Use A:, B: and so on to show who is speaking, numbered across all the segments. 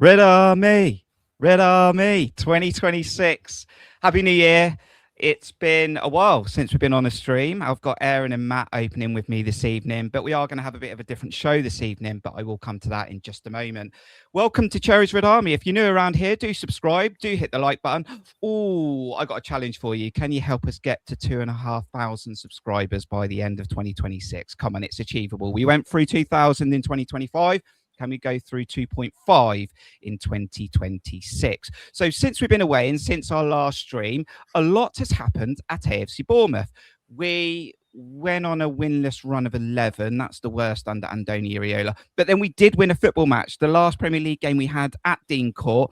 A: Red Army 2026. Happy New Year. It's been a while since we've been on a stream. I've got Aaron and Matt opening with me this evening, but we are going to have a bit of a different show this evening, but I will come to that in just a moment. Welcome to Cherries Red Army. If you're new around here, do subscribe, do hit the like button. Oh, I got a challenge for you. Can you help us get to 2,500 subscribers by the end of 2026? Come on, it's achievable. We went through 2,000 in 2025. Can we go through 2.5 in 2026? So since we've been away and since our last stream, a lot has happened at AFC Bournemouth. We went on a winless run of 11. That's the worst under Andoni Iraola. But then we did win a football match, the last Premier League game we had at Dean Court,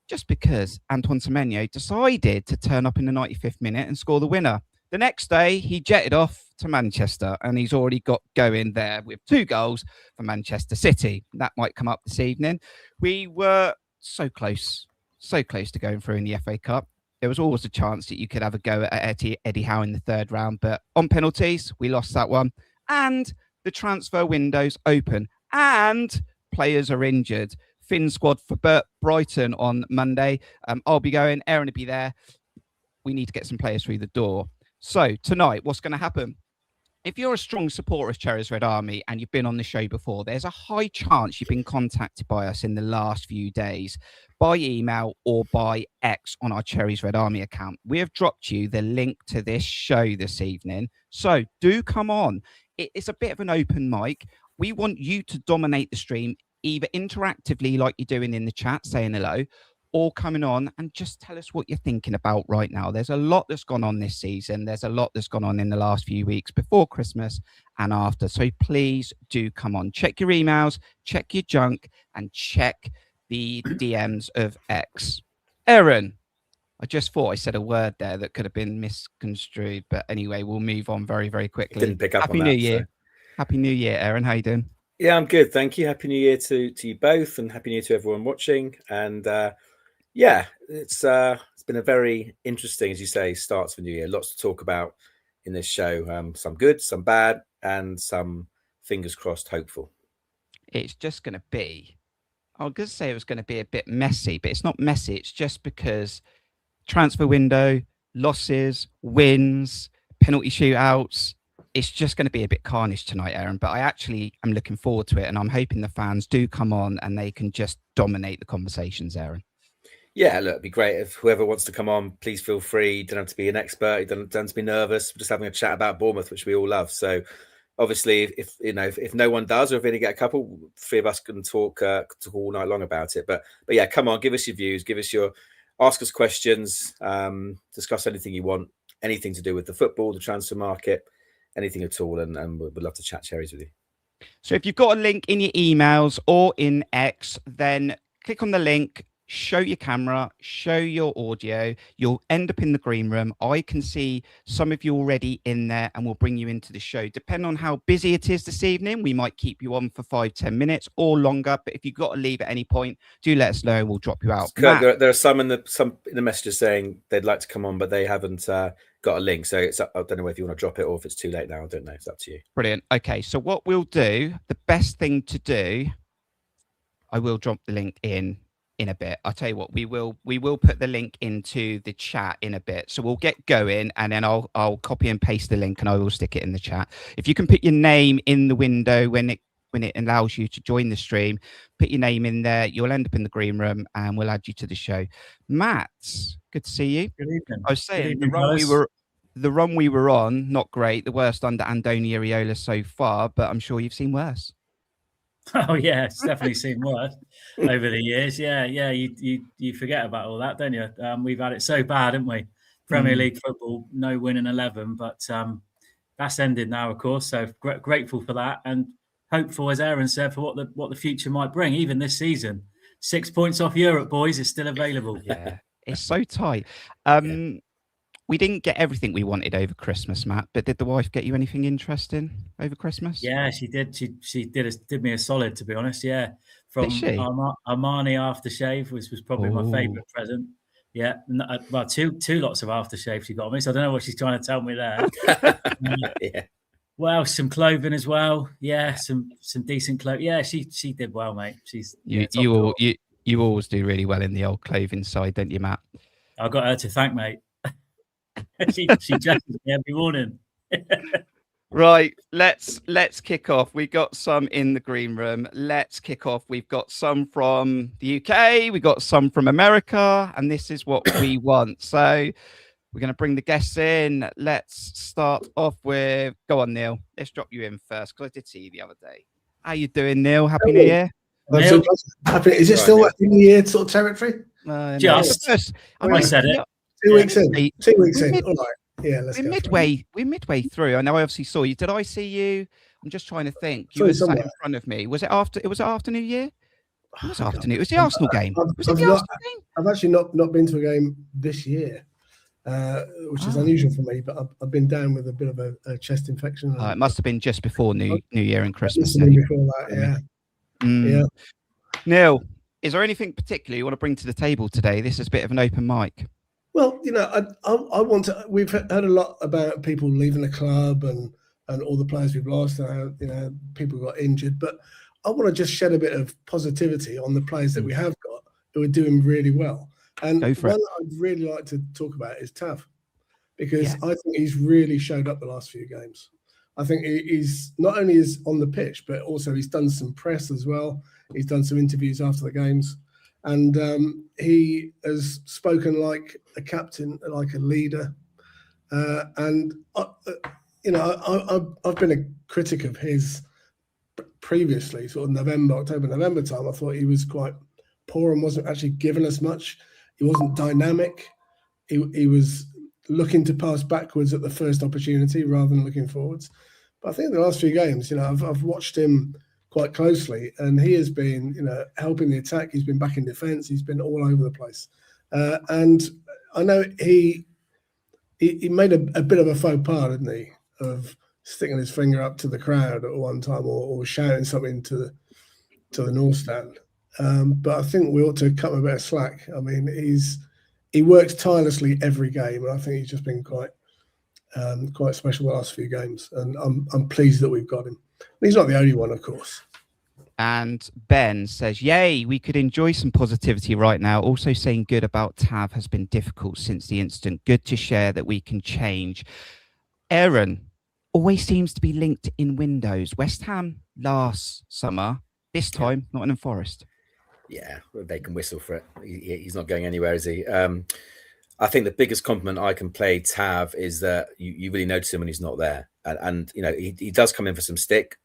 A: just because Antoine Semenyo decided to turn up in the 95th minute and score the winner. The next day, he jetted off to Manchester, and he's already got going there with 2 goals for Manchester City. That might come up this evening. We were so close to going through in the FA Cup. There was always a chance that you could have a go at Eddie Howe in the 3rd round, but on penalties, we lost that one. And the transfer window's open, and players are injured. Finn squad for Brighton on Monday. I'll be going. Aaron will be there. We need to get some players through the door. So tonight, what's going to happen? If you're a strong supporter of Cherries Red Army and you've been on the show before, there's a high chance you've been contacted by us in the last few days by email or by X on our Cherries Red Army account. We have dropped you the link to this show this evening. So do come on. It's a bit of an open mic. We want you to dominate the stream, either interactively like you're doing in the chat, saying hello, or coming on and just tell us what you're thinking about right now. There's a lot that's gone on this season. There's a lot that's gone on in the last few weeks before Christmas and after. So please do come on. Check your emails, check your junk, and check the DMs of X. Aaron, I just thought I said a word there that could have been misconstrued. But anyway, we'll move on very, very quickly.
B: Didn't pick up
A: Happy
B: on
A: New
B: that,
A: Year.
B: So.
A: Happy New Year, Aaron. How you doing?
B: Yeah, I'm good. Thank you. Happy New Year to you both, and Happy New Year to everyone watching. And yeah, it's been a very interesting, as you say, start to the new year. Lots to talk about in this show. Some good, some bad, and some fingers crossed hopeful.
A: It's just going to be, I was going to say it was going to be a bit messy, but it's not messy. It's just because transfer window, losses, wins, penalty shootouts. It's just going to be a bit carnage tonight, Aaron, but I actually am looking forward to it. And I'm hoping the fans do come on and they can just dominate the conversations, Aaron.
B: Yeah, look, it'd be great if whoever wants to come on, please feel free. You don't have to be an expert. You don't have to be nervous. We're just having a chat about Bournemouth, which we all love. So obviously, if no one does, or if we only get a couple, 3 of us can talk all night long about it. But yeah, come on, give us your views, ask us questions, discuss anything you want, anything to do with the football, the transfer market, anything at all, and we'd love to chat cherries with you.
A: So if you've got a link in your emails or in X, then click on the link. Show your camera, show your audio. You'll end up in the green room. I can see some of you already in there, and we'll bring you into the show. Depending on how busy it is this evening, we might keep you on for 5-10 minutes or longer. But if you've got to leave at any point, do let us know and we'll drop you out.
B: There are some in the messages saying they'd like to come on, but they haven't got a link. So I don't know if you want to drop it or if it's too late now. I don't know. It's up to you.
A: Brilliant. Okay, so what we'll do, the best thing to do, I will drop the link in a bit. I'll tell you what, we will put the link into the chat in a bit. So we'll get going, and then I'll copy and paste the link and I will stick it in the chat. If you can put your name in the window when it allows you to join the stream, put your name in there, you'll end up in the green room and we'll add you to the show. Matt, good to see you.
C: Good evening.
A: I was saying
C: evening,
A: the run we were on, not great, the worst under Andoni Iraola so far, but I'm sure you've seen worse.
C: Oh yeah, it's definitely seen worse over the years. Yeah, you forget about all that, don't you? We've had it so bad, haven't we? Premier League football, no win in 11, but that's ended now, of course. So grateful for that, and hopeful, as Aaron said, for what the future might bring. Even this season, 6 points off Europe, boys, is still available.
A: Yeah, it's so tight. We didn't get everything we wanted over Christmas, Matt, but did the wife get you anything interesting over Christmas?
C: Yeah, she did. She did me a solid, to be honest. Yeah, from Armani aftershave was probably my favourite present. Yeah, well, two lots of aftershave she got me, so I don't know what she's trying to tell me there.
B: Yeah.
C: Well, some clothing as well. Yeah, some decent clothes. Yeah, she did well, mate. She's
A: You always do really well in the old clothing side, don't you, Matt?
C: I've got her to thank, mate. she dresses me every morning.
A: Right, let's kick off. We got some in the green room. Let's kick off. We've got some from the UK, we got some from America, and this is what we want. So we're going to bring the guests in. Let's start off with, go on, Neil. Let's drop you in first because I did see you the other day. How you doing, Neil? Happy New Year.
C: Neil?
D: Is it still in the year sort of territory?
C: Just. I said it.
D: 2 weeks in. 2 weeks in. All right. Yeah, let's go.
A: We're midway through. I know I obviously saw you. Did I see you? I'm just trying to think. You were sat in front of me. Was it after New Year? It was after New Year. It was the Arsenal game. Was it the Arsenal game?
D: I've actually not been to a game this year, which is unusual for me, but I've been down with a bit of a chest infection.
A: It must have been just before New Year and Christmas.
D: Before that, yeah.
A: Neil, is there anything particular you want to bring to the table today? This is a bit of an open mic.
D: Well, I want to. We've heard a lot about people leaving the club and all the players we've lost, and how, people got injured. But I want to just shed a bit of positivity on the players that we have got who are doing really well. And one that I'd really like to talk about is Tav, because I think he's really showed up the last few games. I think he's not only is on the pitch, but also he's done some press as well. He's done some interviews after the games. And he has spoken like a captain, like a leader. I've been a critic of his previously, sort of October, November time. I thought he was quite poor and wasn't actually given us much. He wasn't dynamic. He was looking to pass backwards at the first opportunity rather than looking forwards. But I think in the last few games, I've watched him quite closely, and he has been, helping the attack. He's been back in defence. He's been all over the place, and I know he made a bit of a faux pas, didn't he, of sticking his finger up to the crowd at one time or shouting something to the North Stand. But I think we ought to cut him a bit of slack. I mean, he works tirelessly every game, and I think he's just been quite special the last few games, and I'm pleased that we've got him. He's not the only one, of course.
A: And Ben says, yay, we could enjoy some positivity right now. Also saying good about Tav has been difficult since the incident. Good to share that we can change. Aaron always seems to be linked in windows. West Ham last summer, this time, Nottingham Forest.
B: Yeah, they can whistle for it. He's not going anywhere, is he? I think the biggest compliment I can pay Tav is that you really notice him when he's not there. And he does come in for some stick,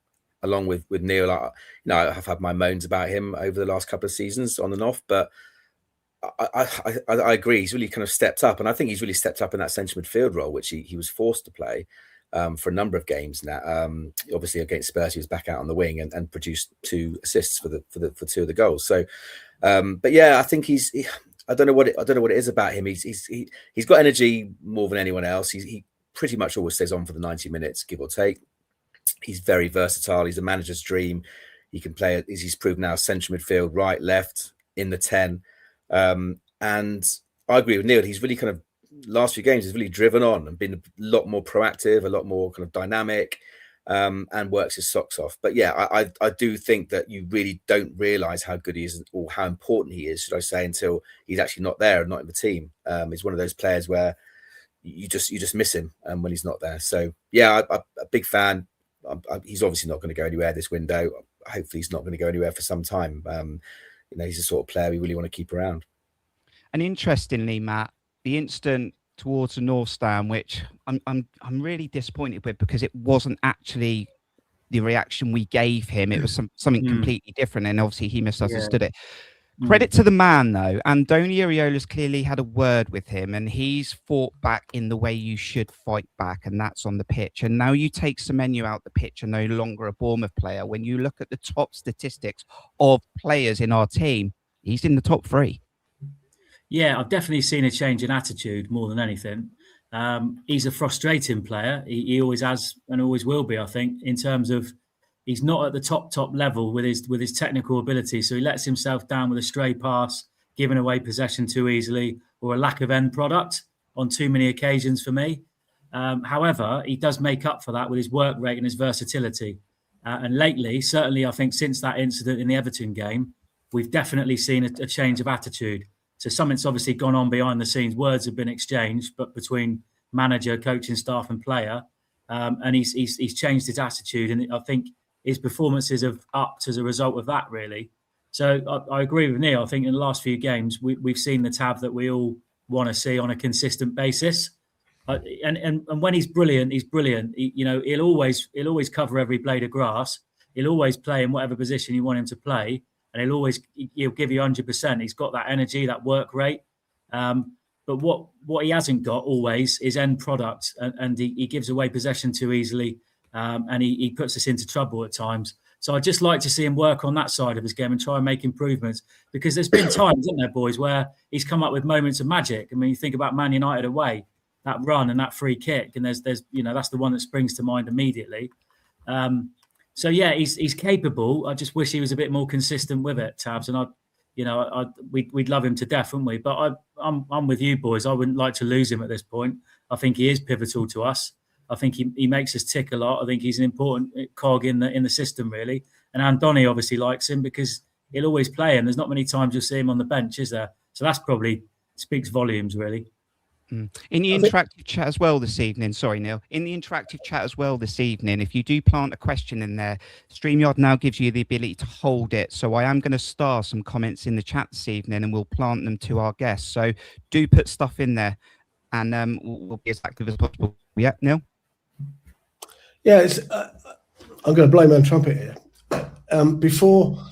B: along with Neil. I've had my moans about him over the last couple of seasons on and off, but I agree. He's really kind of stepped up, and I think he's really stepped up in that centre midfield role, which he was forced to play for a number of games now. Obviously against Spurs, he was back out on the wing and produced 2 assists for 2 of the goals. So, but yeah, I think I don't know what it is about him. He's got energy more than anyone else. He pretty much always stays on for the 90 minutes, give or take. He's very versatile. He's a manager's dream. He can play, as he's proved now, central midfield, right, left, in the 10. And I agree with Neil. He's really kind of, last few games, he's really driven on and been a lot more proactive, a lot more kind of dynamic, and works his socks off. But yeah, I do think that you really don't realise how good he is or how important he is, should I say, until he's actually not there and not in the team. He's one of those players where you just miss him when he's not there. So yeah, I'm a big fan. He's obviously not going to go anywhere this window. Hopefully he's not going to go anywhere for some time. He's the sort of player we really want to keep around.
A: And interestingly, Matt, the incident towards the North Stand, which I'm really disappointed with, because it wasn't actually the reaction we gave him. It was something completely different, and obviously he misunderstood it. Credit to the man, though. Andoni Iraola's clearly had a word with him, and he's fought back in the way you should fight back, and that's on the pitch. And now you take Semenyo out the pitch and no longer a Bournemouth player. When you look at the top statistics of players in our team, he's in the top 3.
C: Yeah, I've definitely seen a change in attitude more than anything. He's a frustrating player. He always has and always will be, I think, in terms of he's not at the top level with his technical ability. So he lets himself down with a stray pass, giving away possession too easily, or a lack of end product on too many occasions for me. However, he does make up for that with his work rate and his versatility. And lately, certainly, I think since that incident in the Everton game, we've definitely seen a change of attitude. So something's obviously gone on behind the scenes. Words have been exchanged, but between manager, coaching staff, and player, and he's changed his attitude, and I think his performances have upped as a result of that, really. So I agree with Neil. I think in the last few games we've seen the Tav that we all want to see on a consistent basis. And when he's brilliant, he's brilliant. He'll always cover every blade of grass. He'll always play in whatever position you want him to play, and he'll give you 100%. He's got that energy, that work rate. But what he hasn't got always is end product, and he gives away possession too easily, and he puts us into trouble at times. So I'd just like to see him work on that side of his game and try and make improvements, because there's been times, isn't there, boys, where he's come up with moments of magic. I mean, you think about Man United away, that run and that free kick, and there's that's the one that springs to mind immediately. So yeah, he's capable. I just wish he was a bit more consistent with it, Tabs, and we'd love him to death, wouldn't we? But I'm with you, boys. I wouldn't like to lose him at this point. I think he is pivotal to us. I think he makes us tick a lot. I think he's an important cog in the system, really. And Andoni obviously likes him because he'll always play him. There's not many times you'll see him on the bench, is there? So that's probably speaks volumes, really.
A: In the interactive chat as well this evening, sorry, Neil, in the interactive chat as well this evening, if you do plant a question in there, StreamYard now gives you the ability to hold it. So I am going to star some comments in the chat this evening and we'll plant them to our guests. So do put stuff in there and we'll be as active as possible. Yeah, Neil?
D: Yeah, I'm going to blow my own trumpet here. Before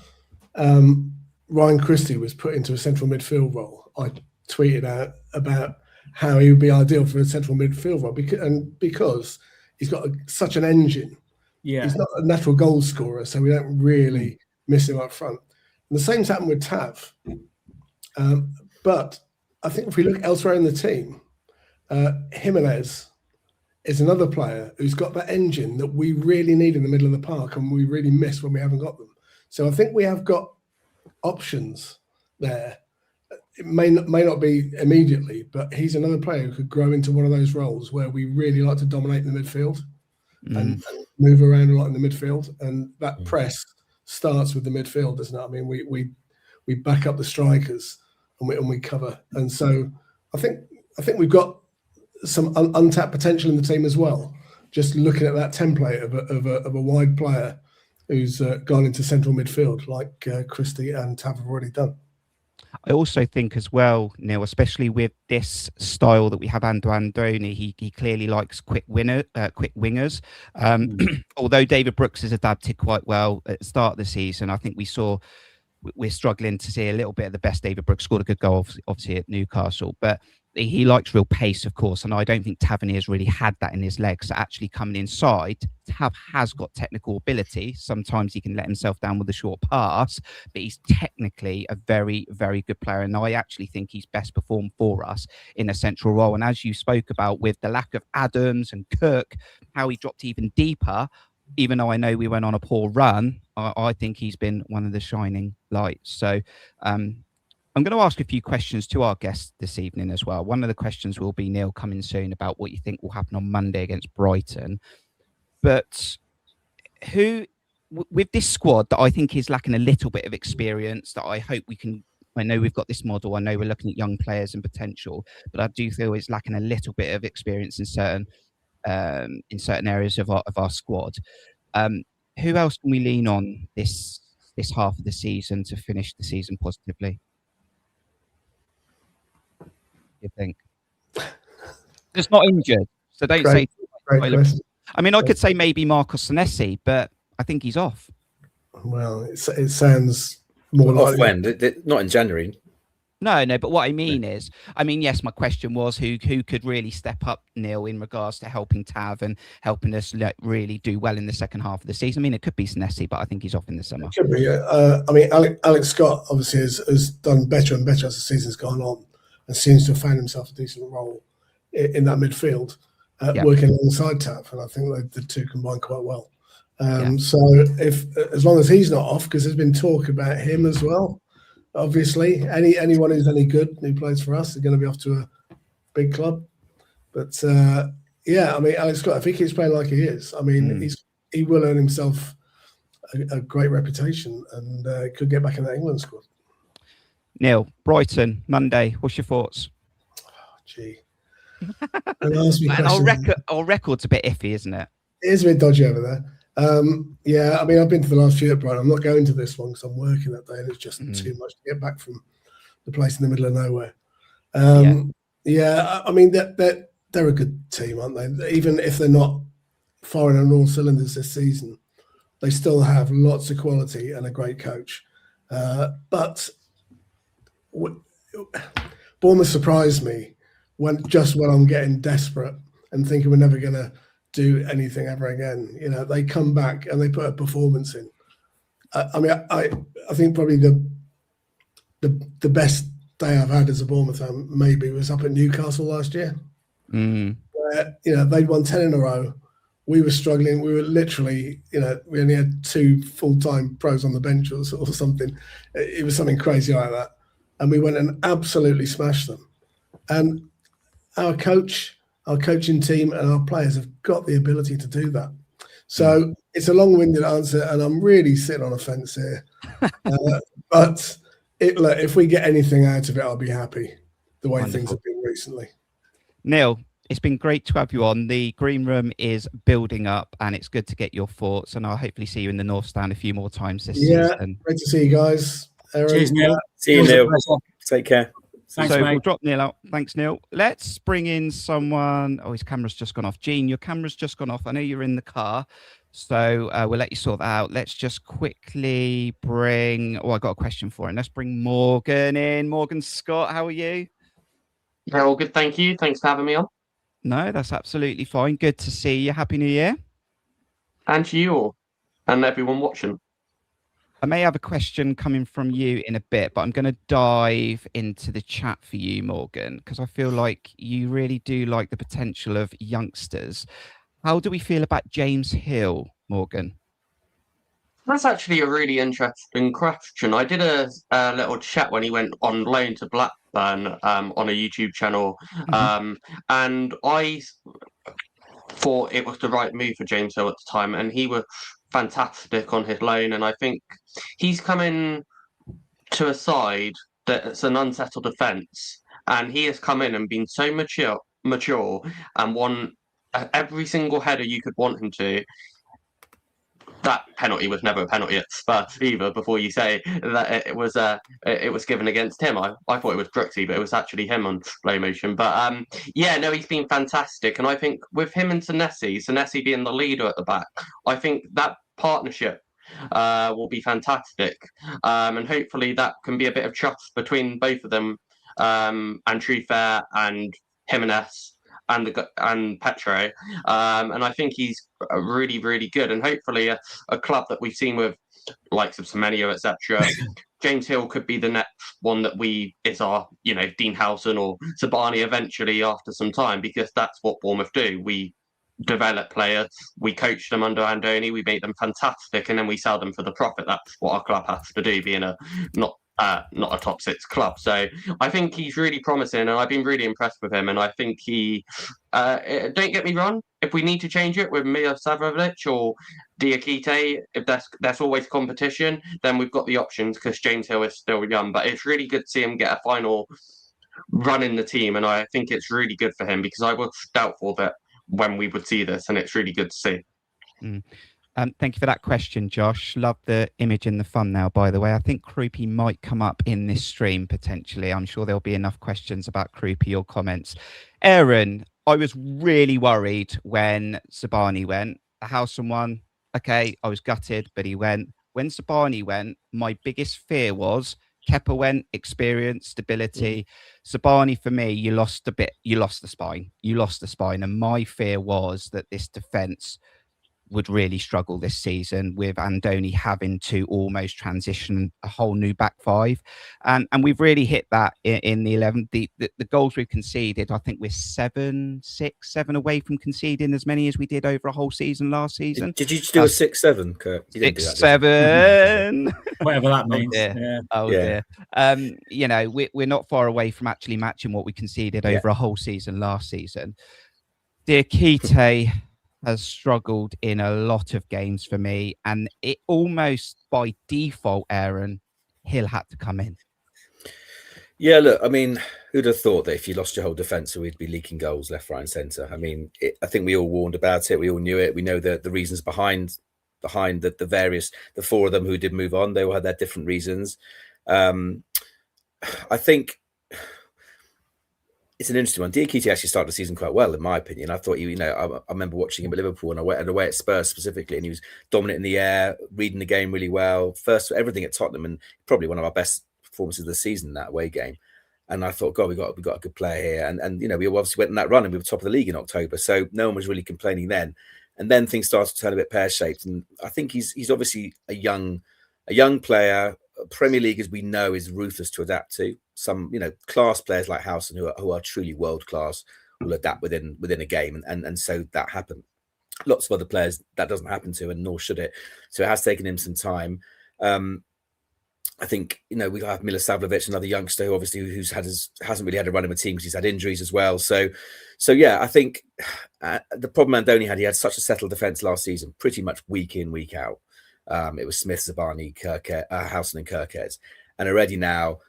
D: Ryan Christie was put into a central midfield role, I tweeted out about how he would be ideal for a central midfield role because he's got such an engine.
C: Yeah,
D: he's not a natural goal scorer, so we don't really miss him up front. And the same's happened with Tav. But I think if we look elsewhere in the team, Jimenez is another player who's got that engine that we really need in the middle of the park and we really miss when we haven't got them. So I think we have got options there. It may not be immediately, but he's another player who could grow into one of those roles where we really like to dominate in the midfield and move around a lot in the midfield. And that press starts with the midfield, doesn't it? I mean, we back up the strikers and we cover. And so I think we've got some untapped potential in the team as well. Just looking at that template of a wide player who's gone into central midfield like Christie and Tav have already done.
A: I also think as well, Neil, especially with this style that we have under Andoni, he clearly likes quick wingers. Although David Brooks has adapted quite well at the start of the season, I think we're struggling to see a little bit of the best. David Brooks scored a good goal, obviously at Newcastle, but he likes real pace, of course, and I don't think Tavernier's really had that in his legs. So actually coming inside, Tav has got technical ability. Sometimes he can let himself down with a short pass, but he's technically a very, very good player. And I actually think he's best performed for us in a central role. And as you spoke about with the lack of Adams and Cook, how he dropped even deeper, even though I know we went on a poor run, I think he's been one of the shining lights. So, I'm going to ask a few questions to our guests this evening as well. One of the questions will be, Neil, coming soon, about what you think will happen on Monday against Brighton. But with this squad that I think is lacking a little bit of experience, that I hope we can, I know we've got this model, I know we're looking at young players and potential, but I do feel it's lacking a little bit of experience in certain areas of our squad. Who else can we lean on this half of the season to finish the season positively? You think? Just not injured, so don't say. I mean, I could say maybe Marcos Senesi, but I think he's off.
D: Well, it sounds more
B: off when? Not in January.
A: No, but what I mean is, yes, my question was who could really step up, Neil, in regards to helping Tav and helping us really do well in the second half of the season. I mean, it could be Senesi, but I think he's off in the summer.
D: It could be. I mean, Alex Scott obviously has done better and better as the season's gone on, and seems to have found himself a decent role in that midfield, working alongside Tav, and I think the two combine quite well. So as long as he's not off, because there's been talk about him as well. Obviously, anyone who's any good who plays for us is going to be off to a big club. But Alex Scott, if he keeps playing like he is, he will earn himself a great reputation and could get back in the England squad.
A: Neil, Brighton, Monday. What's your thoughts?
D: Oh, gee. Ask me
A: Our record's a bit iffy, isn't it?
D: It is a bit dodgy over there. Yeah, I mean, I've been to the last few at Brighton. I'm not going to this one because I'm working that day and it's just too much to get back from the place in the middle of nowhere. Yeah, I mean, they're a good team, aren't they? Even if they're not firing on all cylinders this season, they still have lots of quality and a great coach. But Bournemouth surprised me when I'm getting desperate and thinking we're never going to do anything ever again. You know, they come back and they put a performance in. I mean, I think probably the best day I've had as a Bournemouth fan maybe was up at Newcastle last year. Where, you know, they'd won 10 in a row. We were struggling. We were literally, you know, we only had 2 full-time pros on the bench or something. It was something crazy like that. And we went and absolutely smashed them. And our coaching team and our players have got the ability to do that. So it's a long-winded answer, and I'm really sitting on a fence here. But look, if we get anything out of it, I'll be happy the way things have been recently.
A: Neil, it's been great to have you on. The green room is building up, and it's good to get your thoughts. And I'll hopefully see you in the North Stand a few more times this season.
D: Great to see you guys. Aaron,
C: Cheers, Neil.
B: See you, Neil. Take care.
C: Thanks,
A: so
C: mate.
A: we'll drop Neil out. Thanks, Neil. Let's bring in someone. Oh, his camera's just gone off. Gene, your camera's just gone off. I know you're in the car, so we'll let you sort that out. Let's just quickly bring. Oh, I got a question for him. Let's bring Morgan in. Morgan Scott, how are you?
E: Yeah, all good. Thank you. Thanks for having me on.
A: No, that's absolutely fine. Good to see you. Happy New Year.
E: And to you all, and everyone watching.
A: I may have a question coming from you in a bit, but I'm going to dive into the chat for you, Morgan, because I feel like you really do like the potential of youngsters. How do we feel about James Hill, Morgan?
E: That's actually a really interesting question. I did a little chat when he went on loan to Blackburn on a YouTube channel, and I thought it was the right move for James Hill at the time, and he was fantastic on his loan, and I think he's coming to a side that's an unsettled defence, and he has come in and been so mature and won every single header you could want him to. That penalty was never a penalty at Spurs either. Before you say that it was given against him, I thought it was Brooksy, but it was actually him on slow motion. But yeah, no, he's been fantastic, and I think with him and Senesi being the leader at the back, I think that partnership will be fantastic, and hopefully that can be a bit of trust between both of them, and Trufair and Jimenez and Petro, and I think he's really, really good, and hopefully a club that we've seen with likes of Semenyo, etc. James Hill could be the next one that is our, you know, Dean Howson or Sabani eventually after some time, because that's what Bournemouth do. We develop players, we coach them under Andoni, we make them fantastic, and then we sell them for the profit. That's what our club has to do, being not a top 6 club. So I think he's really promising, and I've been really impressed with him. And I think he, don't get me wrong, if we need to change it with Mia Savrovic or Diakite, if there's always competition, then we've got the options, because James Hill is still young. But it's really good to see him get a final run in the team, and I think it's really good for him, because I was doubtful that when we would see this, and it's really good to see.
A: Thank you for that question, Josh. Love the image and the fun now, by the way. I think Kroopy might come up in this stream, potentially. I'm sure there'll be enough questions about Kroopy or comments. Aaron, I was really worried when Sabani went. The Howson one, okay, I was gutted, but he went. When Sabani went, my biggest fear was Kepa went, experience, stability. Sabani, for me, you lost the spine. And my fear was that this defence would really struggle this season, with Andoni having to almost transition a whole new back five, and we've really hit that in the 11. The goals we've conceded, I think we're 7 away from conceding as many as we did over a whole season last season.
B: Did you do a 6-7, Kurt?
A: 6-7,
C: whatever that means.
A: Dear. You know, we're not far away from actually matching what we conceded over a whole season last season. Diakite, has struggled in a lot of games for me, and it almost by default, Aaron, Hill had to come in.
B: Yeah, look, I mean, who'd have thought that if you lost your whole defence, we'd be leaking goals left, right, and centre? I mean, I think we all warned about it. We all knew it. We know the reasons behind the four of them who did move on. They all had their different reasons. I think it's an interesting one. Diakite actually started the season quite well, in my opinion. I thought I remember watching him at Liverpool and away at Spurs specifically, and he was dominant in the air, reading the game really well. First, everything at Tottenham, and probably one of our best performances of the season, that away game. And I thought, God, we got a good player here. And we obviously went in that run and we were top of the league in October. So no one was really complaining then. And then things started to turn a bit pear-shaped. And I think he's obviously a young player. Premier League, as we know, is ruthless to adapt to. Some, class players like Howson who are truly world class will adapt within a game. And so that happened. Lots of other players that doesn't happen to, and nor should it. So it has taken him some time. I think, we have Milosavljevic, another youngster who obviously hasn't really had a run in a team because he's had injuries as well. So yeah, I think the problem Andoni had, he had such a settled defence last season, pretty much week in, week out. It was Smith, Zabani, Howson and Kirkhead. And already now,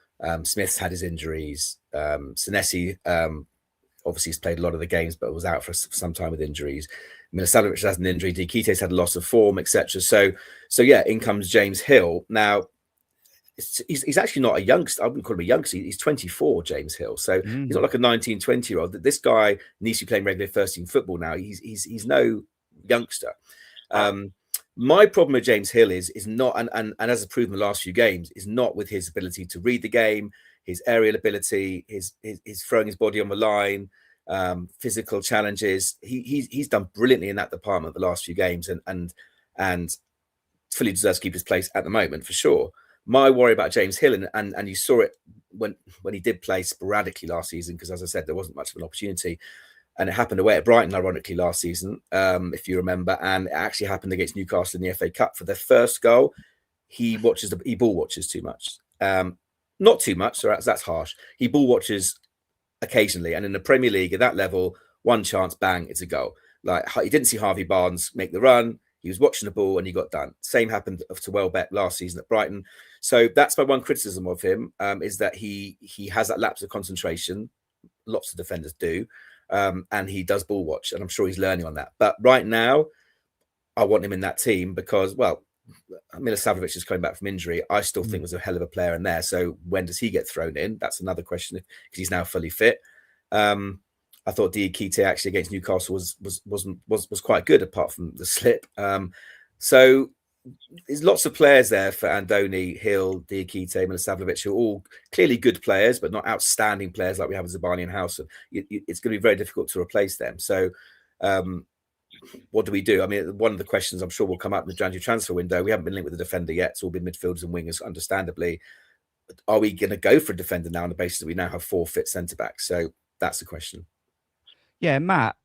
B: Smith's had his injuries. Senesi, obviously he's played a lot of the games, but was out for some time with injuries. Milosavljevic has an injury. Diakite's had a loss of form, etc. So yeah, in comes James Hill. Now, he's actually not a youngster. I wouldn't call him a youngster. He's 24, James Hill. So he's not like a 19, 20-year-old. This guy needs to be playing regular first-team football now. He's no youngster. My problem with James Hill is not, and as I've proven the last few games, is not with his ability to read the game, his aerial ability, his throwing his body on the line, physical challenges. He's done brilliantly in that department the last few games, and fully deserves to keep his place at the moment for sure. My worry about James Hill, and you saw it when he did play sporadically last season, because as I said, there wasn't much of an opportunity. And it happened away at Brighton, ironically, last season, if you remember. And it actually happened against Newcastle in the FA Cup. For their first goal, he ball watches too much. Not too much, so that's harsh. He ball watches occasionally. And in the Premier League, at that level, one chance, bang, it's a goal. Like, he didn't see Harvey Barnes make the run. He was watching the ball and he got done. Same happened to Welbeck last season at Brighton. So that's my one criticism of him, is that he has that lapse of concentration. Lots of defenders do. And he does ball watch, and I'm sure he's learning on that. But right now, I want him in that team because, well, Milosavljevic is coming back from injury. I still think was a hell of a player in there. So when does he get thrown in? That's another question, because he's now fully fit. I thought Diakite actually against Newcastle was quite good, apart from the slip. So there's lots of players there for Andoni, Hill, Diakite, Milosavljevic, who are all clearly good players, but not outstanding players like we have with Zabani and Howson. It's going to be very difficult to replace them. So what do we do? I mean, one of the questions I'm sure will come up in the January transfer window. We haven't been linked with a defender yet. It's all been midfielders and wingers, understandably. Are we going to go for a defender now on the basis that we now have 4 fit centre-backs? So that's the question.
A: Yeah, Matt,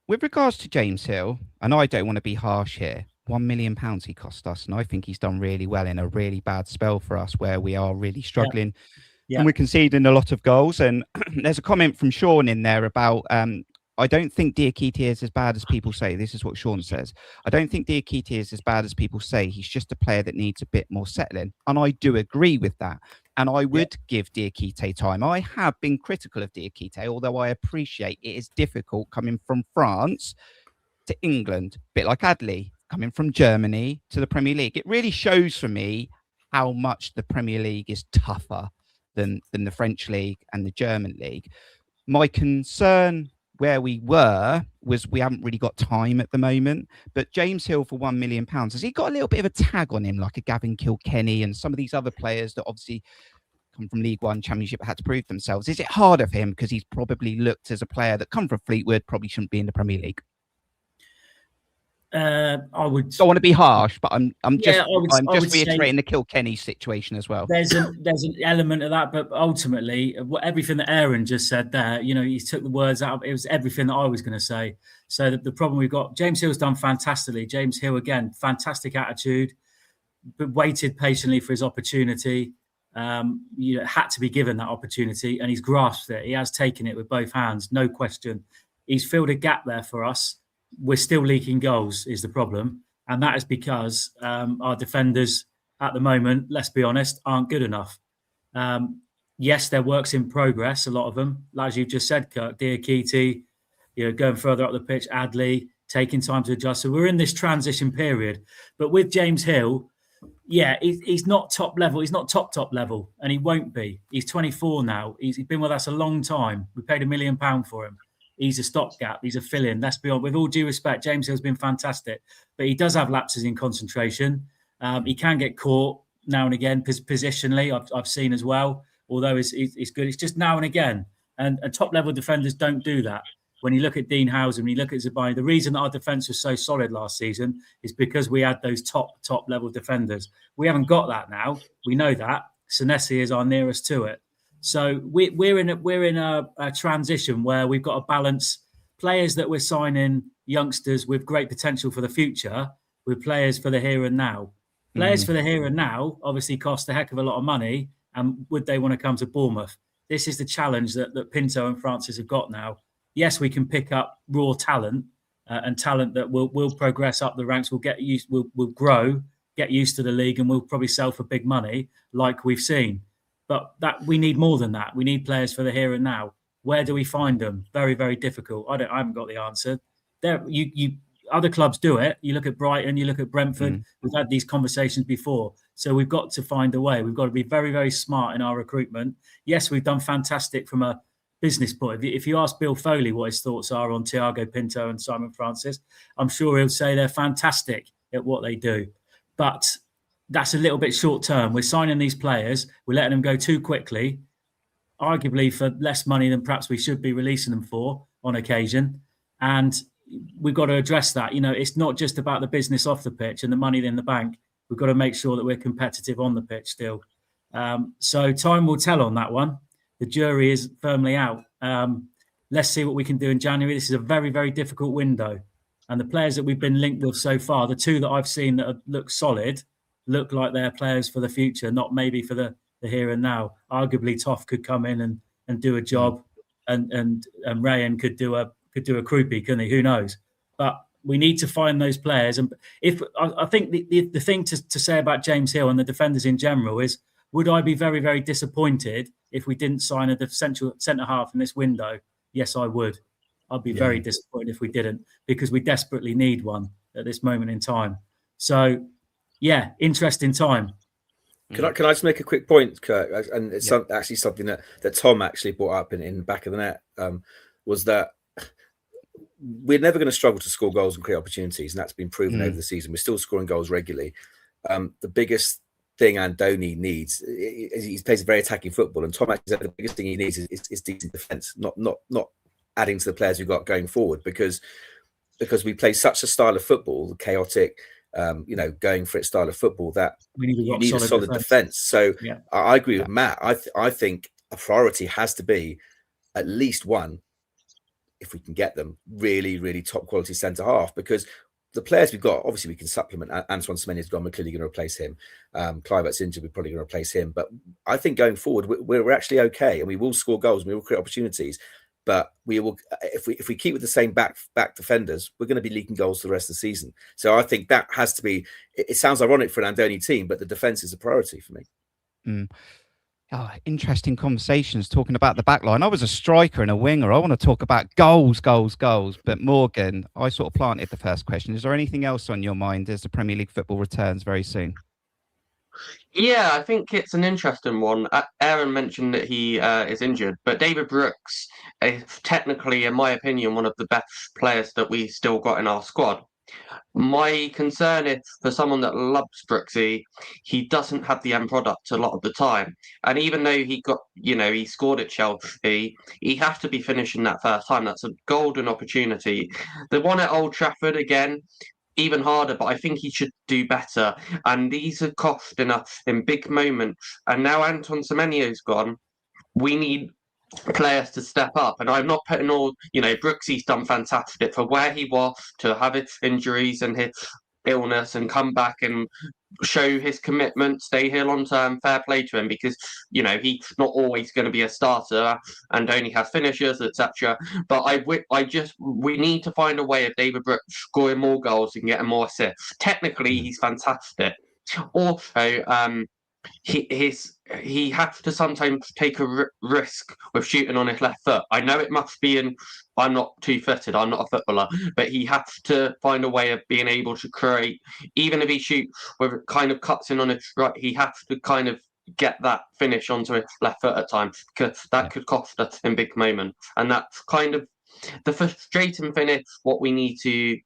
A: with regards to James Hill, and I don't want to be harsh here, £1 million he cost us, and I think he's done really well in a really bad spell for us where we are really struggling. And we're conceding a lot of goals. And there's a comment from Sean in there about I don't think Diakite is as bad as people say. This is what Sean says. I don't think Diakite is as bad as people say. He's just a player that needs a bit more settling. And I do agree with that. And I would give Diakite time. I have been critical of Diakite, although I appreciate it is difficult coming from France to England, a bit like Adley, coming from Germany to the Premier League. It really shows for me how much the Premier League is tougher than the French League and the German League. My concern where we were was we haven't really got time at the moment. But James Hill for £1 million, has he got a little bit of a tag on him, like a Gavin Kilkenny and some of these other players that obviously come from League One, Championship, had to prove themselves? Is it harder for him because he's probably looked as a player that come from Fleetwood, probably shouldn't be in the Premier League?
C: I would
A: don't want to be harsh, but I'm just reiterating the Kilkenny situation as well.
C: There's an element of that, but ultimately, everything that Aaron just said there, he took the words out. It was everything that I was going to say. So the problem we've got, James Hill's done fantastically. James Hill again, fantastic attitude, but waited patiently for his opportunity. Had to be given that opportunity, and he's grasped it. He has taken it with both hands, no question. He's filled a gap there for us. we're still leaking goals is the problem. And that is because our defenders at the moment, let's be honest, aren't good enough. Yes, they're works in progress, a lot of them. As you've just said, Kirk, Diakite, going further up the pitch, Adley, taking time to adjust. So we're in this transition period. But with James Hill, he's not top level. He's not top level, and he won't be. He's 24 now. He's been with us a long time. We paid £1 million for him. He's a stopgap. He's a fill-in. Let's be honest. With all due respect, James Hill's been fantastic, but he does have lapses in concentration. He can get caught now and again, positionally. I've seen as well. Although it's good, it's just now and again. And top-level defenders don't do that. When you look at Dean Howson, when you look at Zabani, the reason that our defence was so solid last season is because we had those top-level defenders. We haven't got that now. We know that. Senesi is our nearest to it. So we're in a transition where we've got to balance players that we're signing, youngsters with great potential for the future, with players for the here and now. Players for the here and now obviously cost a heck of a lot of money, and would they want to come to Bournemouth? This is the challenge that Pinto and Francis have got now. Yes, we can pick up raw talent and talent that will progress up the ranks. We'll get used. We'll grow, get used to the league, and we'll probably sell for big money, like we've seen. But that we need more than that. We need players for the here and now. Where do we find them? Very, very difficult. I haven't got the answer. There, other clubs do it. You look at Brighton, you look at Brentford. We've had these conversations before. So we've got to find a way. We've got to be very, very smart in our recruitment. Yes, we've done fantastic from a business point of view. If you ask Bill Foley what his thoughts are on Thiago Pinto and Simon Francis, I'm sure he'll say they're fantastic at what they do. But that's a little bit short term. We're signing these players. We're letting them go too quickly, arguably for less money than perhaps we should be releasing them for on occasion. And we've got to address that. It's not just about the business off the pitch and the money in the bank. We've got to make sure that we're competitive on the pitch still. So time will tell on that one. The jury is firmly out. Let's see what we can do in January. This is a very, very difficult window. And the players that we've been linked with so far, the two that I've seen that look solid, look like they're players for the future, not maybe for the here and now. Arguably, Toff could come in and do a job, and Rayan could do a Krupi, couldn't he? Who knows? But we need to find those players. And I think the thing to say about James Hill and the defenders in general is, would I be very, very disappointed if we didn't sign a central centre half in this window? Yes, I would. I'd be very disappointed if we didn't, because we desperately need one at this moment in time. So, yeah, interesting time.
B: Can I just make a quick point, Kirk? And it's actually something that Tom actually brought up in the back of the net, was that we're never going to struggle to score goals and create opportunities, and that's been proven over the season. We're still scoring goals regularly. The biggest thing Andoni needs is he plays a very attacking football, and Tom actually said the biggest thing he needs is decent defence, not adding to the players we've got going forward, because we play such a style of football, chaotic, going for it style of football, that you need a solid defence. So I agree with Matt. I think a priority has to be at least one, if we can get them, really, really top quality centre half, because the players we've got, obviously we can supplement. Antoine Semenyo's gone, we're clearly going to replace him. Kluivert's injured, we're probably going to replace him. But I think going forward, we're actually okay, and we will score goals, and we will create opportunities. But we will, if we keep with the same back defenders, we're going to be leaking goals for the rest of the season. So I think that has to be. It sounds ironic for an Andoni team, but the defence is a priority for me.
A: Oh, interesting conversations talking about the back line. I was a striker and a winger. I want to talk about goals. But Morgan, I sort of planted the first question. Is there anything else on your mind as the Premier League football returns very soon?
E: Yeah, I think it's an interesting one. Aaron mentioned that he is injured, but David Brooks is technically, in my opinion, one of the best players that we still got in our squad. My concern is for someone that loves Brooksy, he doesn't have the end product a lot of the time. And even though he scored at Chelsea, he has to be finishing that first time. That's a golden opportunity. The one at Old Trafford, again, even harder, but I think he should do better. And these are costing us in big moments. And now Antoine Semenyo's gone. We need players to step up, and I'm not putting all, Brooksy's done fantastic for where he was, to have his injuries and his illness and come back and show his commitment, stay here long term. Fair play to him, because he's not always going to be a starter and only has finishers, etc. But we need to find a way of David Brooks scoring more goals and getting more assists. Technically, he's fantastic. Also, he has to sometimes take a risk with shooting on his left foot. I know it must be I'm not too fitted, I'm not a footballer, but he has to find a way of being able to create, even if he shoots with it kind of cuts in on his right, he has to kind of get that finish onto his left foot at times, because that could cost us in big moments. And that's kind of the frustrating thing is what we need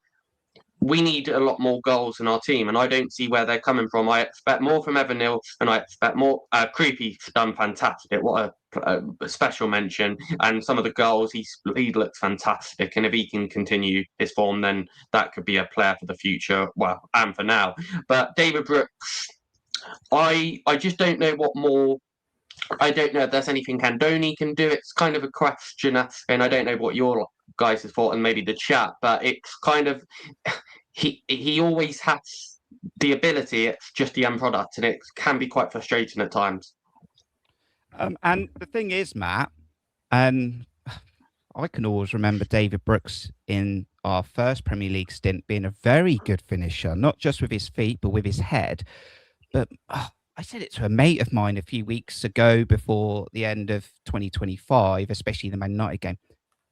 E: a lot more goals in our team, and I don't see where they're coming from. I expect more from Evan Neal, and I expect more. Creepy's done fantastic. What a special mention. And some of the goals, he looks fantastic. And if he can continue his form, then that could be a player for the future, well, and for now. But David Brooks, I just don't know what more. I don't know if there's anything Andoni can do. It's kind of a question, and I don't know what your guys' thought and maybe the chat, but it's kind of he always has the ability. It's just the end product, and it can be quite frustrating at times.
A: And the thing is, Matt, and I can always remember David Brooks in our first Premier League stint being a very good finisher, not just with his feet, but with his head. But I said it to a mate of mine a few weeks ago before the end of 2025, especially the Man United game,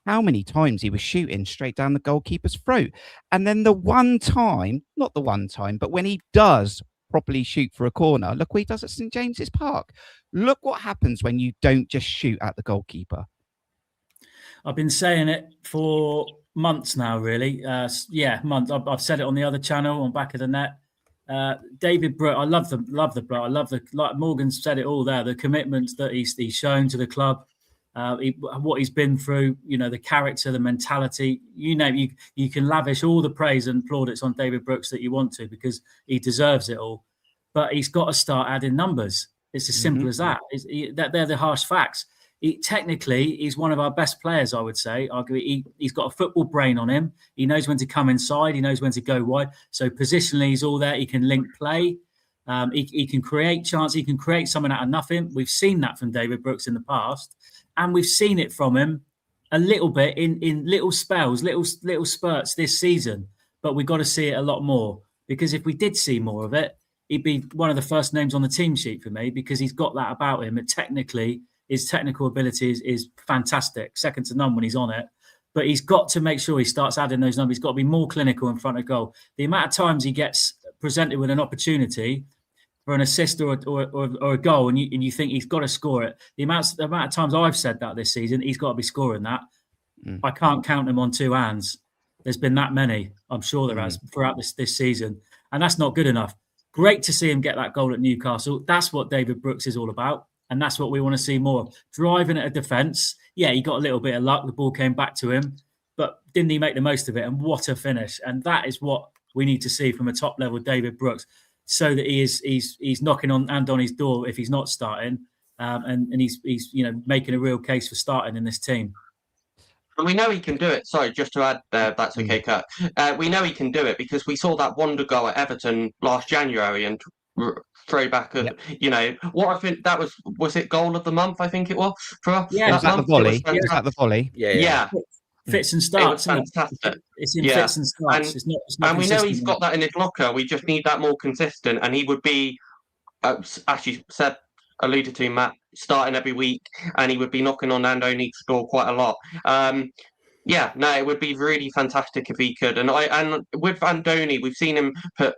A: how many times he was shooting straight down the goalkeeper's throat. And then not the one time, but when he does properly shoot for a corner, look what he does at St. James's Park. Look what happens when you don't just shoot at the goalkeeper.
C: I've been saying it for months now, really. Months. I've said it on the other channel, on Back of the Net. David Brooks, I love the bloke. I love like Morgan said it all there, the commitment that he's shown to the club, what he's been through, the character, the mentality, you can lavish all the praise and plaudits on David Brooks that you want to, because he deserves it all. But he's got to start adding numbers. It's as simple as that. They're the harsh facts. Technically, he's one of our best players, I would say. He's got a football brain on him. He knows when to come inside. He knows when to go wide. So positionally, he's all there. He can link play. He can create chance. He can create something out of nothing. We've seen that from David Brooks in the past. And we've seen it from him a little bit in little spells, little spurts this season. But we've got to see it a lot more. Because if we did see more of it, he'd be one of the first names on the team sheet for me, because he's got that about him. And technically, his technical ability is fantastic, second to none when he's on it. But he's got to make sure he starts adding those numbers. He's got to be more clinical in front of goal. The amount of times he gets presented with an opportunity for an assist or a goal, and you think he's got to score it. The amount of times I've said that this season, he's got to be scoring that. I can't count him on two hands. There's been that many, I'm sure there has, throughout this season. And that's not good enough. Great to see him get that goal at Newcastle. That's what David Brooks is all about. And that's what we want to see more of. Driving at a defence. Yeah, he got a little bit of luck. The ball came back to him. But didn't he make the most of it? And what a finish. And that is what we need to see from a top-level David Brooks, so that he's knocking on Andoni's door if he's not starting. And he's making a real case for starting in this team.
E: And we know he can do it. Sorry, just to add there, that's okay, Kurt. We know he can do it because we saw that wonder goal at Everton last January and throwback of, what I think that was it goal of the month, I think it was for us.
A: Yeah, was that the volley? Yeah, was that the volley?
E: Yeah.
C: Fits and starts.
E: It was fantastic.
C: It's in fits and starts. It's not
E: and we know he's got that in his locker. We just need that more consistent, and he would be, as you said, alluded to, Matt, starting every week, and he would be knocking on Andoni's door quite a lot. It would be really fantastic if he could. And with Andoni, we've seen him put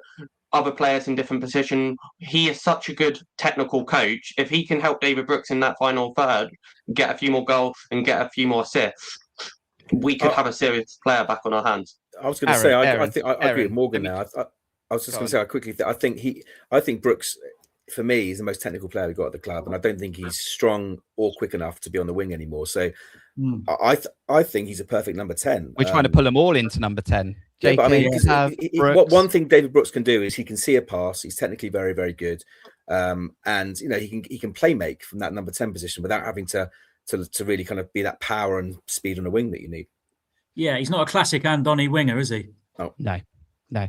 E: other players in different positions. He is such a good technical coach. If he can help David Brooks in that final third, get a few more goals and get a few more assists, we could have a serious player back on our hands.
B: I was going to say, I think I agree with Morgan now. I was just going to say, I think Brooks, for me, is the most technical player we've got at the club, and I don't think he's strong or quick enough to be on the wing anymore. So I think he's a perfect number 10.
A: We're trying to pull them all into number 10.
B: Yeah, but I mean, one thing David Brooks can do is he can see a pass. He's technically very, very good, and he can play make from that number 10 position without having to really kind of be that power and speed on the wing that you need.
C: Yeah, he's not a classic Andoni winger, is he?
B: Oh
A: no. No.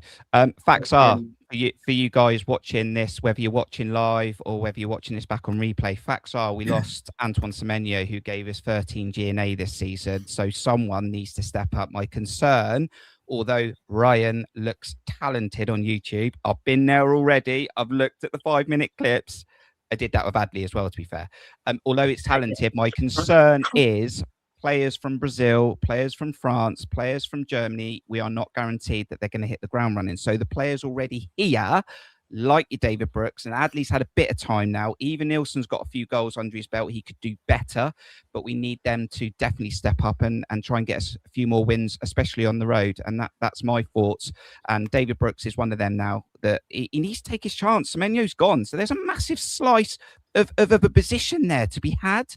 A: Facts are for you guys watching this, whether you're watching live or whether you're watching this back on replay, facts are we lost Antoine Semenyo, who gave us 13 G&A this season. So someone needs to step up. My concern, although Ryan looks talented on YouTube, I've been there already. I've looked at the 5-minute clips. I did that with Adley as well, to be fair. Although it's talented, my concern is players from Brazil, players from France, players from Germany, we are not guaranteed that they're going to hit the ground running. So the players already here, like your David Brooks, and Adley's had a bit of time now. Even Nilsson's got a few goals under his belt. He could do better, but we need them to definitely step up and try and get us a few more wins, especially on the road. And that's my thoughts. And David Brooks is one of them now that he needs to take his chance. Semenyo's gone. So there's a massive slice of a position there to be had.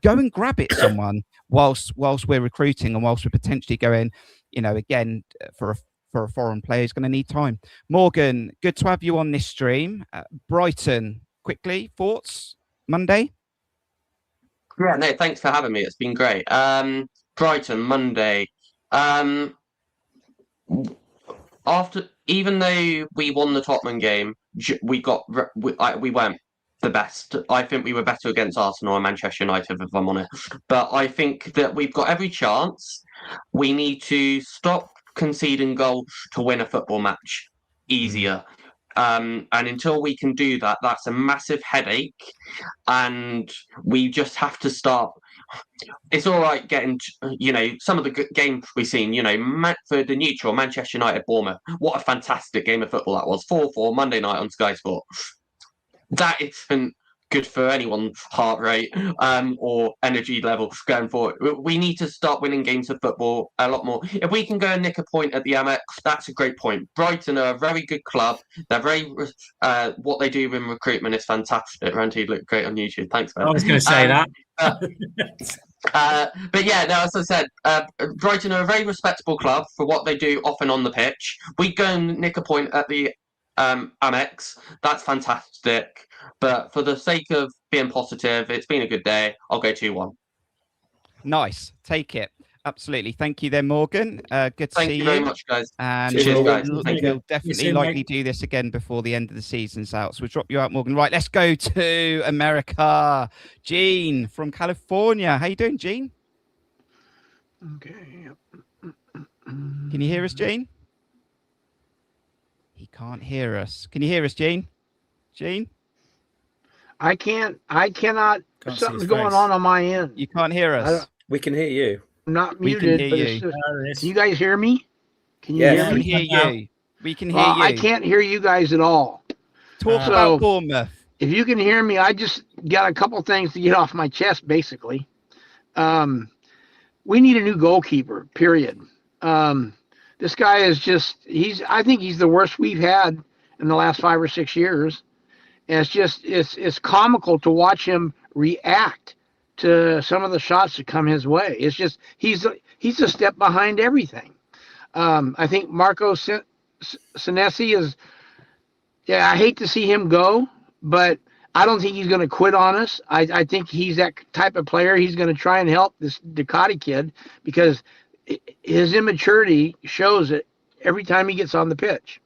A: Go and grab it, someone, whilst we're recruiting and whilst we're potentially going, again, for a foreign player who's going to need time. Morgan, good to have you on this stream. Brighton, quickly, thoughts? Monday?
E: Yeah, no, thanks for having me. It's been great. Brighton, Monday. Even though we won the Tottenham game, we weren't the best. I think we were better against Arsenal and Manchester United, if I'm honest. But I think that we've got every chance. We need to stop conceding goals to win a football match easier. And until we can do that, that's a massive headache. And we just have to start. It's all right getting, some of the good games we've seen, for the neutral, Manchester United, Bournemouth. What a fantastic game of football that was. 4-4 Monday night on Sky Sport. That isn't good for anyone's heart rate or energy level going forward. We need to start winning games of football a lot more. If we can go and nick a point at the Amex, that's a great point. Brighton are a very good club. They're very what they do in recruitment is fantastic. Randy looked great on YouTube. Thanks, man.
C: I was going to say that.
E: But yeah, no, as I said, Brighton are a very respectable club for what they do off and on the pitch. We go and nick a point at the Amex, that's fantastic. But for the sake of being positive, it's been a good day. I'll go 2-1.
A: Nice. Take it. Absolutely. Thank you then, Morgan. Good to see you.
E: Thank you very much, guys.
A: And
E: cheers, guys.
A: We'll definitely likely do this again before the end of the season's out. So we'll drop you out, Morgan. Right, let's go to America. Gene from California. How you doing, Gene?
F: Okay.
A: Can you hear us, Gene? He can't hear us. Can you hear us, Gene? Gene?
F: I cannot.
C: Can't
F: Something's going on my end.
A: You can't hear us.
B: We can hear you.
F: I'm not
A: We
F: muted.
A: can
F: But
A: hear
F: it's
A: you.
F: just, can you guys hear me? Can you
B: Yeah.
F: hear
A: We
F: me?
A: can hear you. We can hear
F: Well,
A: you.
F: I can't hear you guys at all.
A: Talk
F: So-
A: about Bournemouth.
F: If you can hear me, I just got a couple things to get off my chest, basically. We need a new goalkeeper, period. This guy is I think he's the worst we've had in the last 5 or 6 years. And it's comical to watch him react to some of the shots that come his way. It's just, he's a step behind everything. I think Marco Senesi is, I hate to see him go, but I don't think he's going to quit on us. I think he's that type of player. He's going to try and help this Ducati kid because his immaturity shows it every time he gets on the pitch.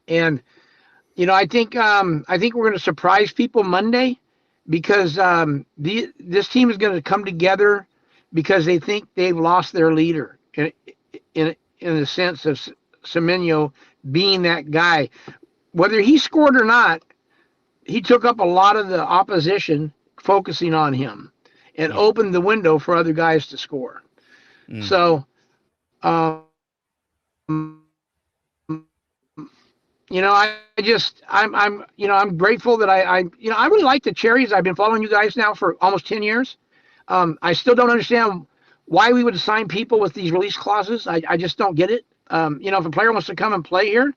F: And, I think we're going to surprise people Monday because this team is going to come together because they think they've lost their leader in the sense of Semenyo being that guy. Whether he scored or not, he took up a lot of the opposition focusing on him and opened the window for other guys to score. So, I'm grateful that I really like the Cherries. I've been following you guys now for almost 10 years. I still don't understand why we would assign people with these release clauses. I just don't get it. If a player wants to come and play here,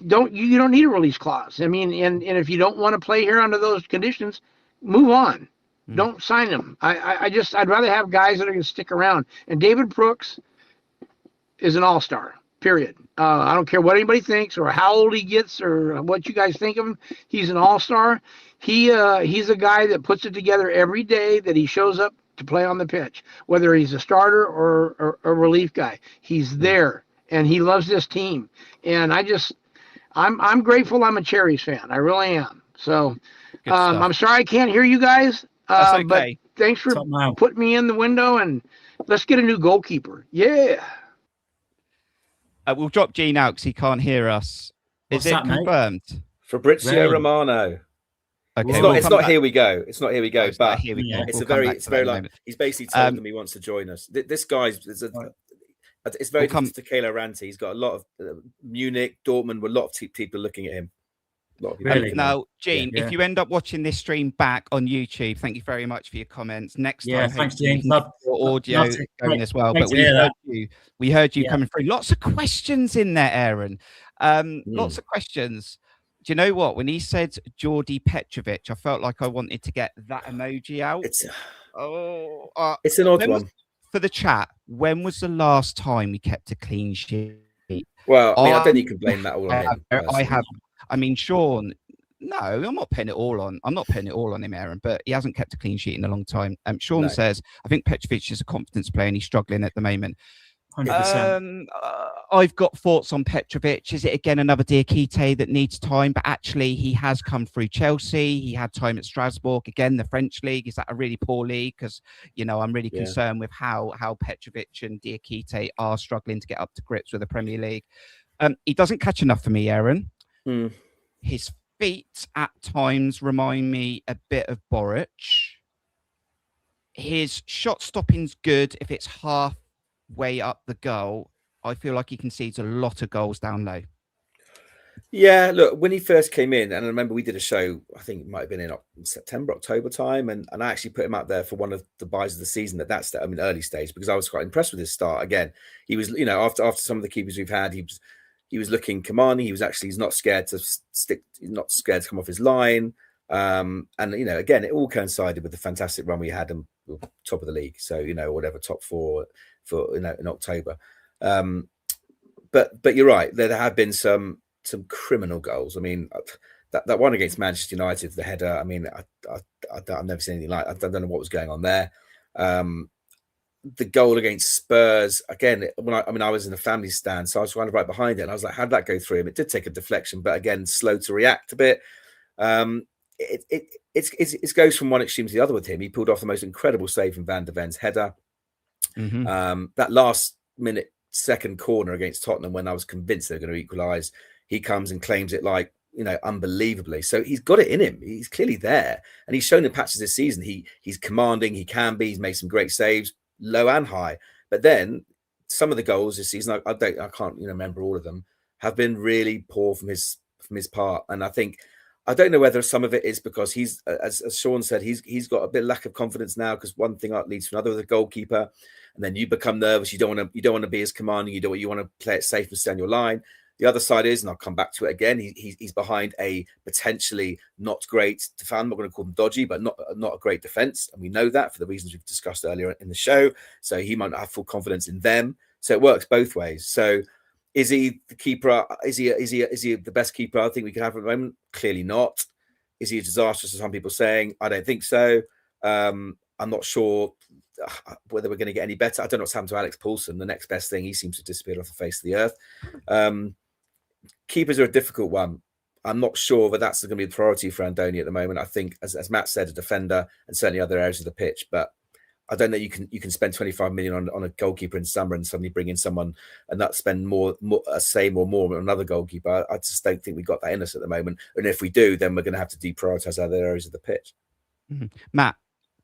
F: you don't need a release clause. I mean, and if you don't want to play here under those conditions, move on. Don't sign them. I'd rather have guys that are going to stick around. And David Brooks is an all-star, period. I don't care what anybody thinks or how old he gets or what you guys think of him. He's an all-star. He's a guy that puts it together every day that he shows up to play on the pitch, whether he's a starter or a relief guy. He's there. and he loves this team. And I'm grateful I'm a Cherries fan. I really am. So I'm sorry I can't hear you guys.
A: That's okay.
F: But thanks for putting me in the window, and let's get a new goalkeeper. Yeah.
A: We'll drop Gene out because he can't hear us. Is it confirmed?
B: Fabrizio Romano.
A: Okay,
B: it's not here we go. It's not here we go. But
A: here we go.
B: It's very like he's basically told them he wants to join us. This guy's it's very different to Kayla Ranti. He's got a lot of Munich, Dortmund. A lot of people looking at him.
C: Really?
A: Now, Gene, if you end up watching this stream back on YouTube, thank you very much for your comments. Next time,
C: thanks, Gene.
A: Your audio going as well. But we heard you coming through. Lots of questions in there, Aaron. Lots of questions. Do you know what? When he said Jordi Petrovic, I felt like I wanted to get that emoji out.
B: It's an odd one.
A: For the chat, when was the last time we kept a clean sheet?
B: Well, I don't think you can blame that all on him.
A: I have. I mean, Sean, no, I'm not putting it all on. I'm not putting it all on him, Aaron, but he hasn't kept a clean sheet in a long time. Sean says, I think Petrovic is a confidence player and he's struggling at the moment.
C: 100%.
A: I've got thoughts on Petrovic. Is it again another Diakite that needs time? But actually, he has come through Chelsea. He had time at Strasbourg. Again, the French league. Is that a really poor league? Because, I'm really concerned with how Petrovic and Diakite are struggling to get up to grips with the Premier League. He doesn't catch enough for me, Aaron. His feet at times remind me a bit of Boric. His shot stopping's good if it's halfway up the goal. I feel like he concedes a lot of goals down low.
B: Yeah, look, when he first came in, and I remember we did a show, I think it might have been in September, October time, and I actually put him up there for one of the buys of the season at that stage, early stage, because I was quite impressed with his start. Again, he was, after some of the keepers we've had, he was looking commanding. He's not scared to not scared to come off his line. And again, it all coincided with the fantastic run we had and top of the league. So, whatever, top four in October. But you're right. There have been some criminal goals. I mean, that one against Manchester United, the header. I mean, I've never seen anything like. I don't know what was going on there. The goal against Spurs again. I was in a family stand, so I was kind of right behind it, and I was like, "How did that go through him?" It did take a deflection, but again, slow to react a bit. It goes from one extreme to the other with him. He pulled off the most incredible save from Van der Ven's header. That last minute second corner against Tottenham, when I was convinced they're going to equalise, he comes and claims it like unbelievably. So he's got it in him. He's clearly there, and he's shown in patches this season. He's commanding. He can be. He's made some great saves, low and high. But then some of the goals this season, I can't remember all of them, have been really poor from his part. And I don't know whether some of it is because he's, as Sean said, he's got a bit of lack of confidence now, because one thing leads to another with a goalkeeper, and then you become nervous. You don't want to be as commanding. You want to play it safe and stay on your line. The other side is, and I'll come back to it again, he's behind a potentially not great defense. I'm not going to call them dodgy, but not a great defense, and we know that for the reasons we've discussed earlier in the show. So he might not have full confidence in them. So it works both ways. So is he the keeper? Is he the best keeper I think we can have at the moment? Clearly not. Is he disastrous, as some people are saying? I don't think so. I'm not sure whether we're going to get any better. I don't know what's happened to Alex Poulsen. The next best thing, he seems to have disappeared off the face of the earth. Keepers are a difficult one. I'm not sure that that's going to be the priority for Andoni at the moment. I think, as Matt said, a defender and certainly other areas of the pitch. But I don't know you can spend 25 million on a goalkeeper in summer and suddenly bring in someone and not spend more same or more on another goalkeeper. I just don't think we got that in us at the moment. And if we do, then we're going to have to deprioritise other areas of the pitch.
A: Matt,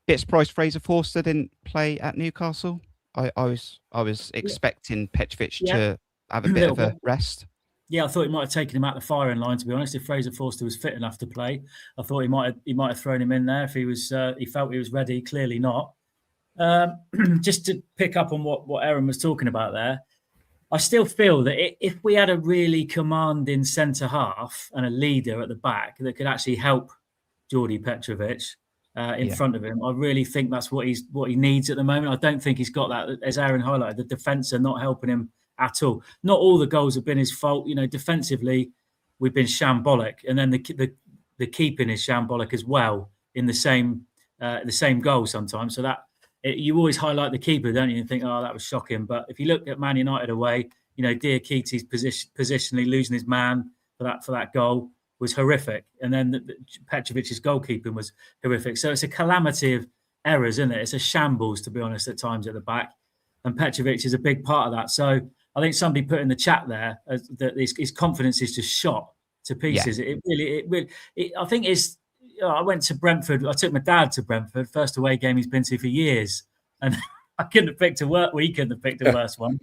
A: bit surprised Fraser Forster didn't play at Newcastle. I was expecting Petrovic to have a bit of a rest.
C: Yeah, I thought he might have taken him out the firing line, to be honest. If Fraser Forster was fit enough to play, I thought he might have thrown him in there if he felt he was ready. Clearly not. Just to pick up on what Aaron was talking about there, I still feel that if we had a really commanding centre half and a leader at the back that could actually help Jordi Petrovic in front of him, I really think that's what he needs at the moment. I don't think he's got that. As Aaron highlighted, the defence are not helping him at all. Not all the goals have been his fault. Defensively, we've been shambolic, and then the keeping is shambolic as well in the same goal sometimes. So that you always highlight the keeper, don't you? And think, oh, that was shocking. But if you look at Man United away, Diakite's positionally losing his man for that goal was horrific, and then Petrovic's goalkeeping was horrific. So it's a calamity of errors, isn't it? It's a shambles, to be honest, at times at the back, and Petrovic is a big part of that. So I think somebody put in the chat there that his confidence is just shot to pieces. Yeah. It really. I think it's. I went to Brentford. I took my dad to Brentford, first away game he's been to for years, and I couldn't have picked a worse. We couldn't have picked a worse one.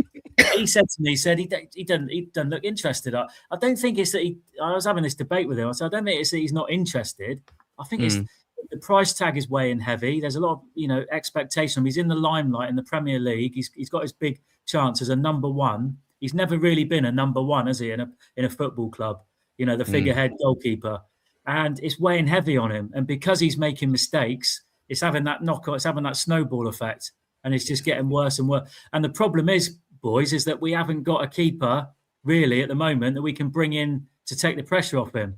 C: He said to me, he doesn't look interested. I don't think it's that he. I was having this debate with him. I said, I don't think it's that he's not interested. I think it's the price tag is weighing heavy. There's a lot of expectation. He's in the limelight in the Premier League. He's got his big chance as a number one. He's never really been a number one, has he? In a football club, the figurehead goalkeeper, and it's weighing heavy on him. And because he's making mistakes, it's having that knock-on. It's having that snowball effect, and it's just getting worse and worse. And the problem is, boys, is that we haven't got a keeper really at the moment that we can bring in to take the pressure off him.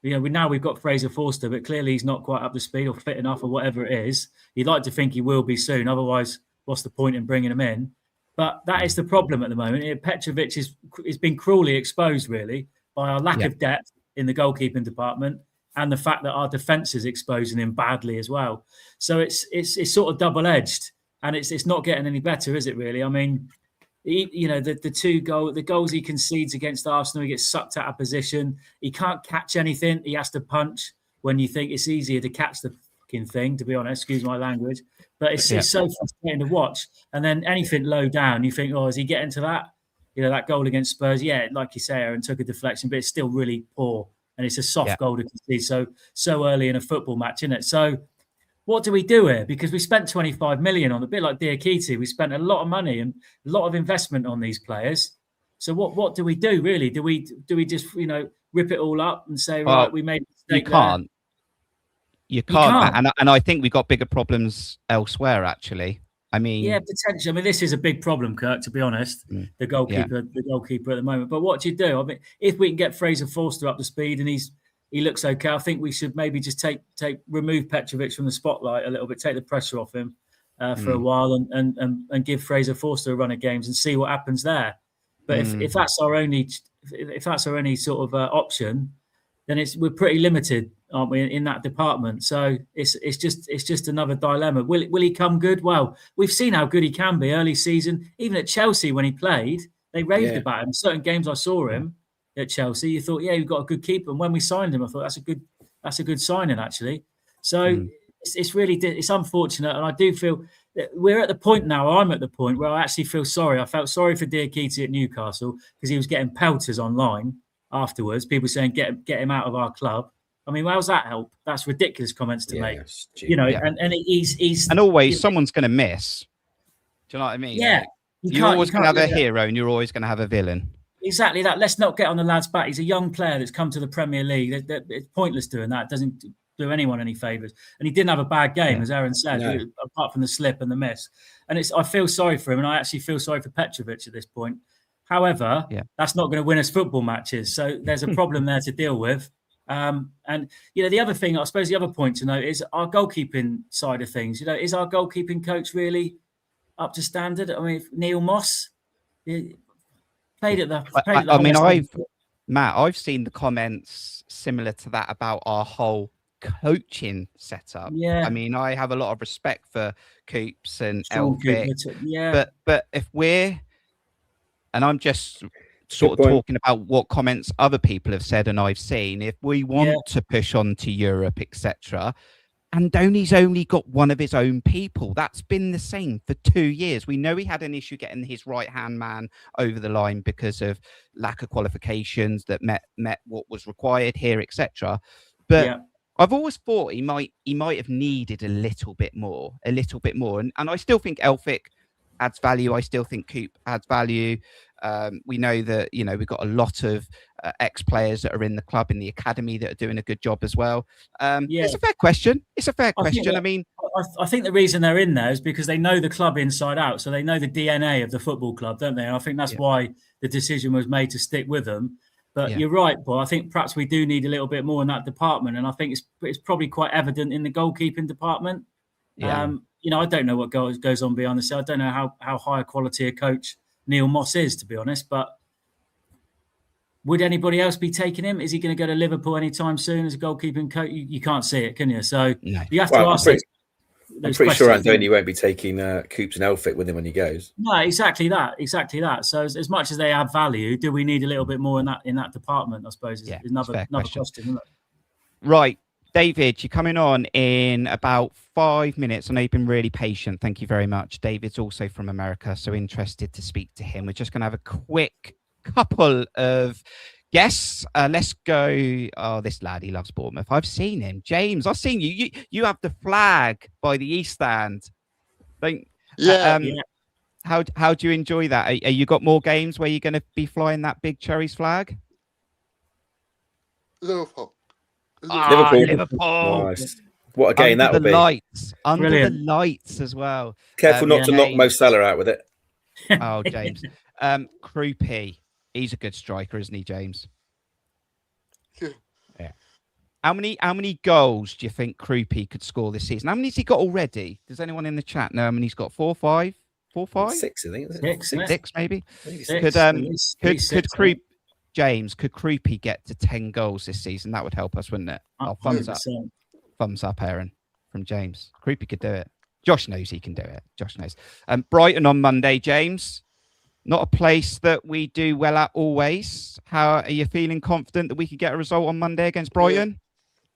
C: We've got Fraser Forster, but clearly he's not quite up to speed or fit enough or whatever it is. You'd like to think he will be soon. Otherwise, what's the point in bringing him in? But that is the problem at the moment. Petrovic is been cruelly exposed, really, by our lack of depth in the goalkeeping department and the fact that our defence is exposing him badly as well. So it's sort of double-edged, and it's not getting any better, is it, really? I mean, the goals he concedes against Arsenal, he gets sucked out of position. He can't catch anything. He has to punch when you think it's easier to catch the fucking thing, to be honest, excuse my language. But it's so frustrating to watch. And then anything low down, you think, is he getting to that? That goal against Spurs, like you say, Aaron, took a deflection, but it's still really poor. And it's a soft goal to concede so early in a football match, isn't it? So what do we do here? Because we spent 25 million on a bit like Diakite. We spent a lot of money and a lot of investment on these players. So what do we do, really? Do we just, rip it all up and say, right, we made a mistake?
A: You can't. And I think we've got bigger problems elsewhere, actually. I mean,
C: potentially. I mean, this is a big problem, Kirk, to be honest. The goalkeeper at the moment. But what do you do? I mean, if we can get Fraser Forster up to speed and he looks okay, I think we should maybe just remove Petrovic from the spotlight a little bit, take the pressure off him for a while, and give Fraser Forster a run of games and see what happens there. But if that's our only sort of option, then we're pretty limited, aren't we, in that department? So it's just another dilemma. Will he come good? Well, we've seen how good he can be early season. Even at Chelsea when he played, they raved about him. Certain games I saw him at Chelsea, you thought, we've got a good keeper. And when we signed him, I thought that's a good signing, actually. So it's really unfortunate, and I do feel that we're at the point now. I'm at the point where I actually feel sorry. I felt sorry for Diakite at Newcastle because he was getting pelters online afterwards. People saying get him out of our club. I mean, how's that help? That's ridiculous comments to make. And he's
A: and always someone's going to miss. Do you know what I mean?
C: Yeah,
A: you're always going to have a hero, and you're always going to have a villain.
C: Exactly that. Let's not get on the lad's back. He's a young player that's come to the Premier League. It's pointless doing that. It doesn't do anyone any favours. And he didn't have a bad game, as Aaron said, apart from the slip and the miss. And I feel sorry for him, and I actually feel sorry for Petrovic at this point. However, that's not going to win us football matches. So there's a problem there to deal with. And the other thing, I suppose the other point to note is our goalkeeping side of things. Is our goalkeeping coach really up to standard? I mean, Neil Moss played at the.
A: I've seen the comments similar to that about our whole coaching setup.
C: Yeah.
A: I mean, I have a lot of respect for Coops and Elphick. But if and I'm just sort of talking about what comments other people have said and I've seen, if we want to push on to Europe, etc., Andoni's only got one of his own people. That's been the same for 2 years. We know he had an issue getting his right-hand man over the line because of lack of qualifications that met what was required here, etc. But I've always thought he might have needed a little bit more. And I still think Elphick adds value. I still think Coop adds value. We know that, we've got a lot of ex-players that are in the club, in the academy, that are doing a good job as well. It's a fair question.
C: I think the reason they're in there is because they know the club inside out. So they know the DNA of the football club, don't they? And I think that's why the decision was made to stick with them. But you're right, Paul. I think perhaps we do need a little bit more in that department. And I think it's probably quite evident in the goalkeeping department. I don't know what goes on behind the scene. I don't know how high a quality a coach Neil Moss is, to be honest. But would anybody else be taking him? Is he going to go to Liverpool anytime soon as a goalkeeping coach? You can't see it, can you? So
A: No.
C: you have to ask
B: I'm pretty sure Antonio won't be taking Coops and Elphick with him when he goes.
C: No, exactly that. So as much as they add value, do we need a little bit more in that department? I suppose is another question, isn't it?
A: Right, David, you're coming on in about 5 minutes. I know you've been really patient. Thank you very much. David's also from America, so interested to speak to him. We're just going to have a quick couple of guests. Let's go. Oh, this lad, he loves Bournemouth. I've seen him. James, I've seen you. You have the flag by the East Stand.
G: Yeah.
A: How do you enjoy that? Are you got more games where you're going to be flying that big Cherries flag?
G: Liverpool.
A: Liverpool.
B: Nice. What a game that will be.
A: Under the lights as well.
B: Careful not to knock Mo Salah out with it.
A: Oh, James. Krupi. He's a good striker, isn't he, James? Yeah. How many goals do you think Krupi could score this season? How many has he got already? Does anyone in the chat know how many he's got? 4, 5? 4, 5?
B: 6, I think.
A: Six, maybe. James, could Krupi get to 10 goals this season? That would help us, wouldn't it? Oh, thumbs up. Thumbs up, Aaron, from James. Krupi could do it. Josh knows he can do it. Josh knows. Brighton on Monday, James. Not a place that we do well at always. How are you feeling confident that we could get a result on Monday against Brighton?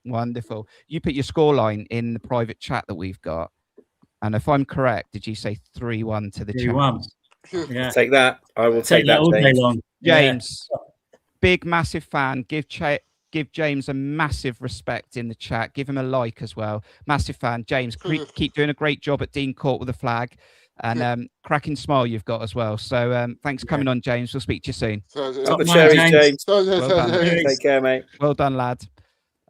A: Yeah. Wonderful. You put your scoreline in the private chat that we've got. And if I'm correct, did you say 3-1 to the Cherries?
C: Yeah.
B: Take that. I will take that
C: all day long.
A: James, big, massive fan. Give James a massive respect in the chat. Give him a like as well. Massive fan. James, keep doing a great job at Dean Court with the flag. And cracking smile you've got as well. So thanks for coming on, James. We'll speak to you soon.
B: James.
A: Well done.
B: Take care, mate.
A: Well done, lad.